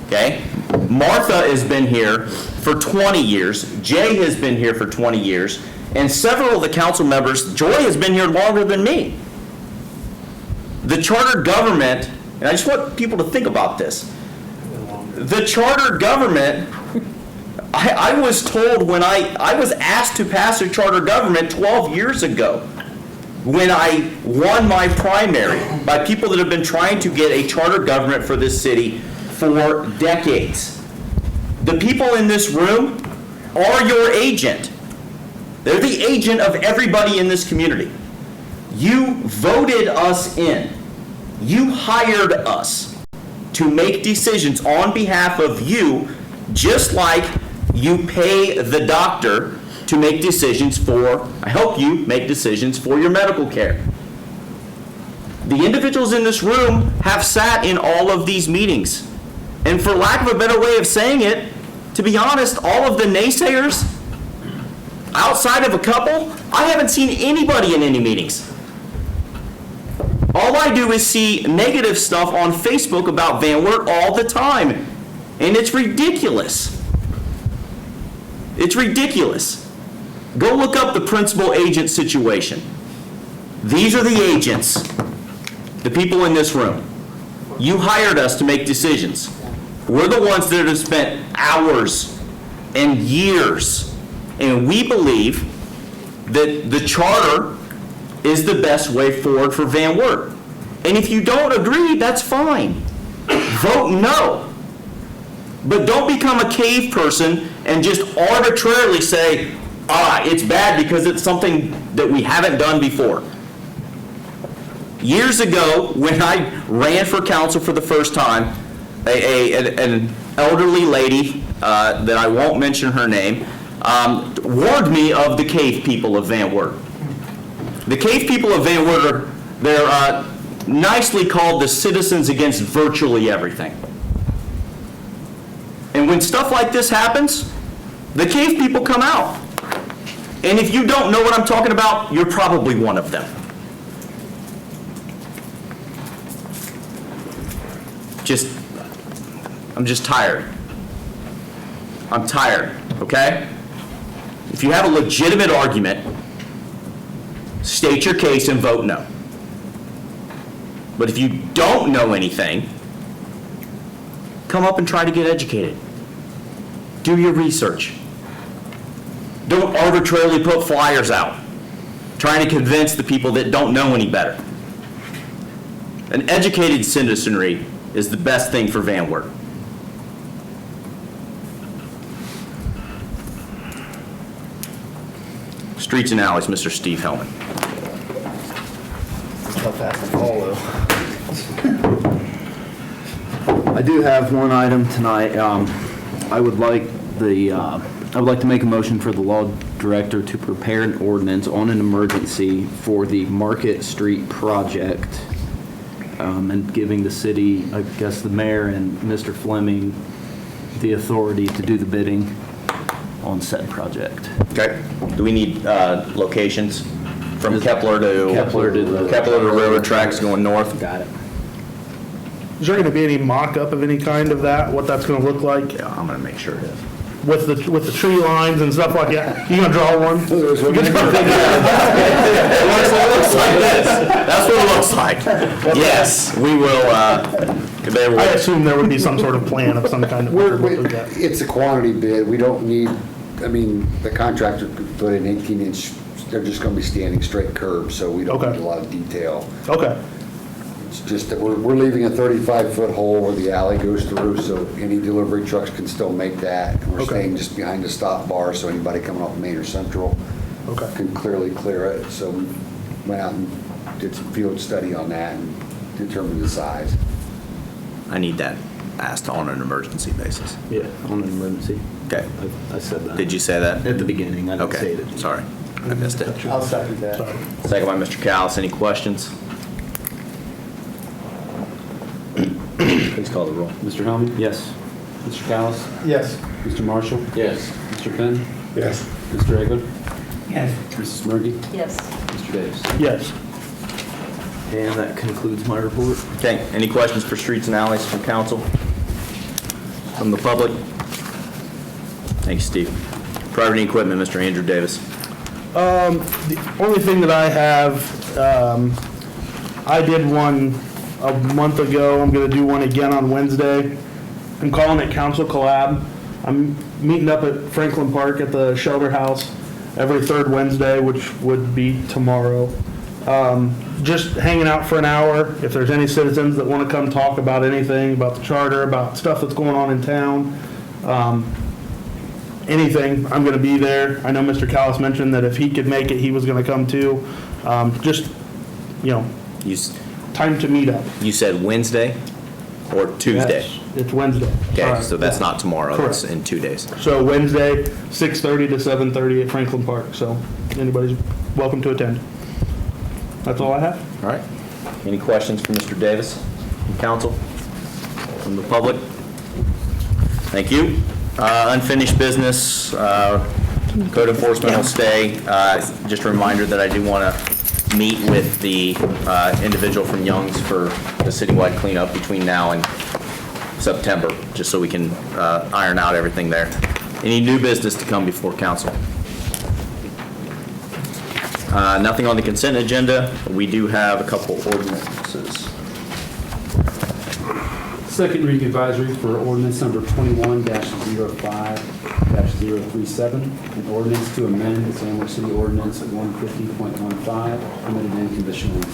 Okay? Martha has been here for 20 years. Jay has been here for 20 years. And several of the council members, Joy has been here longer than me. The charter government, and I just want people to think about this. The charter government, I was told when I was asked to pass a charter government 12 years ago, when I won my primary, by people that have been trying to get a charter government for this city for decades. The people in this room are your agent. They're the agent of everybody in this community. You voted us in. You hired us to make decisions on behalf of you, just like you pay the doctor to make decisions for, I help you make decisions for your medical care. The individuals in this room have sat in all of these meetings. And for lack of a better way of saying it, to be honest, all of the naysayers, outside of a couple, I haven't seen anybody in any meetings. All I do is see negative stuff on Facebook about Van Wert all the time. And it's ridiculous. It's ridiculous. Go look up the principal agent situation. These are the agents, the people in this room. You hired us to make decisions. We're the ones that have spent hours and years, and we believe that the charter is the best way forward for Van Wert. And if you don't agree, that's fine. Vote no. But don't become a cave person and just arbitrarily say, it's bad because it's something that we haven't done before. Years ago, when I ran for council for the first time, an elderly lady, that I won't mention her name, warned me of the cave people of Van Wert. The cave people of Van Wert they're nicely called the citizens against virtually everything. And when stuff like this happens, the cave people come out. And if you don't know what I'm talking about, you're probably one of them. I'm just tired. I'm tired, okay? If you have a legitimate argument, state your case and vote no. But if you don't know anything, come up and try to get educated. Do your research. Don't arbitrarily put flyers out, trying to convince the people that don't know any better. An educated citizenry is the best thing for Van Wert. Streets and alleys, Mr. Steve Hellman. Tough act to follow. I do have one item tonight. I would like to make a motion for the law director to prepare an ordinance on an emergency for the Market Street project, and giving the city, I guess the mayor and Mr. Fleming, the authority to do the bidding on said project. Okay. Do we need locations from Kepler to railroad tracks going north? Got it. Is there going to be any mock-up of any kind of that, what that's going to look like? Yeah, I'm going to make sure it is. With the tree lines and stuff like that? You going to draw one? It looks like this. That's what it looks like. Yes, we will. I assume there would be some sort of plan of some kind of. It's a quantity bid. We don't need, the contractor could put in 18-inch, they're just going to be standing straight curbs, so we don't need a lot of detail. Okay. It's just that we're leaving a 35-foot hole where the alley goes through, so any delivery trucks can still make that. And we're Okay. staying just behind the stop bar, so anybody coming off Main or Central Okay. can clearly clear it. So we went out and did some field study on that and determined the size. I need that asked on an emergency basis. Yeah, on an emergency. Okay. I said that. Did you say that? At the beginning, I didn't say Okay, it. sorry. I missed it. I'll second that. Second by Mr. Callis. Any questions? Please call the roll. Mr. Helmy? Yes. Mr. Callis? Yes. Mr. Marshall? Yes. Mr. Penn? Yes. Mr. Egler? Yes. Mrs. Murgy? Yes. Mr. Davis? Yes. And that concludes my report. Okay, any questions for streets and alleys from council? From the public? Thank you, Steve. Property and equipment, Mr. Andrew Davis. The only thing that I have, I did one a month ago. I'm gonna do one again on Wednesday. I'm calling it Council Collab. I'm meeting up at Franklin Park at the Shelter House every third Wednesday, which would be tomorrow. Just hanging out for an hour. If there's any citizens that want to come talk about anything, about the charter, about stuff that's going on in town, anything, I'm going to be there. I know Mr. Callis mentioned that if he could make it, he was going to come too. Just, You time to meet up. you said Wednesday or Tuesday? Yes, it's Wednesday. Okay, Sorry. so that's Yeah. not tomorrow, that's Correct. in 2 days. So Wednesday, 6:30 to 7:30 at Franklin Park. So anybody's welcome to attend. That's all I have. All right. Any questions for Mr. Davis from council, from the public? Thank you. Unfinished business, code enforcement will stay. Just a reminder that I do want to meet with the individual from Young's for the citywide cleanup between now and September, just so we can iron out everything there. Any new business to come before council? Nothing on the consent agenda. We do have a couple ordinances. Second reading advisory for ordinance number 21-05-037, an ordinance to amend the San Luis City Ordinance 150.15, permitted and conditional uses.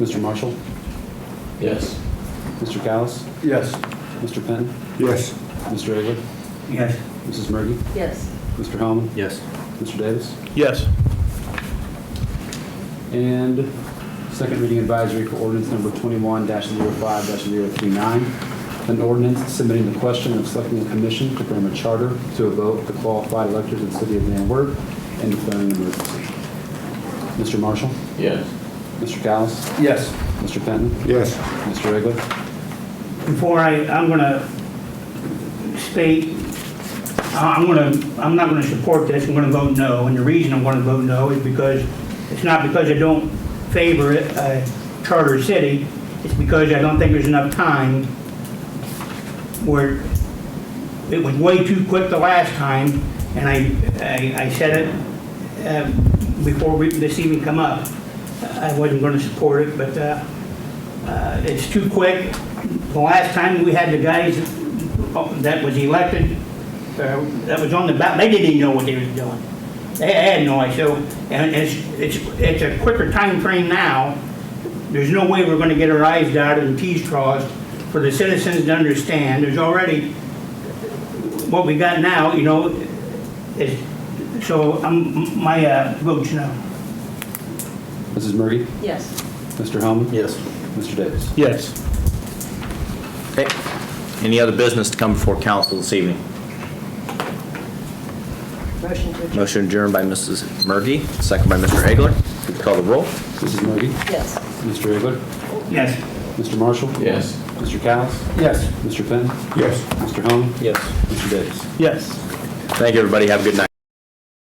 Mr. Marshall? Yes. Mr. Callis? Yes. Mr. Penn? Yes. Mr. Egler? Yes. Mrs. Murgy? Yes. Mr. Hellman? Yes. Mr. Davis? Yes. And second reading advisory for ordinance number 21-05-039, an ordinance submitting the question of selecting a commission to frame a charter to a vote the qualified electors of the city of Van Wert and declaring an emergency. Mr. Marshall? Yes. Mr. Callis? Yes. Mr. Penn? Yes. Mr. Egler? I'm gonna state, I'm not gonna support this, I'm gonna vote no, and the reason I'm gonna vote no is because, it's not because I don't favor it, charter city, it's because I don't think there's enough time where it was way too quick the last time, and I said it before this even come up. I wasn't gonna support it, but it's too quick. The last time we had the guys that was elected, that was on the ballot, they didn't even know what they was doing. They had no idea. And it's a quicker time frame now. There's no way we're gonna get our I's dotted and T's crossed for the citizens to understand. There's already, what we got now, is, so my vote's no. Mrs. Murgy? Yes. Mr. Hellman? Yes. Mr. Davis? Yes. Okay. Any other business to come before council this evening? Motion to adjourn. Motion adjourned by Mrs. Murgy, second by Mr. Egler. Please call the roll. Mrs. Murgy? Yes. Mr. Egler? Yes. Mr. Marshall? Yes. Mr. Callis? Yes. Mr. Penn? Yes. Mr. Hellman? Yes. Mr. Davis? Yes. Thank you, everybody. Have a good night.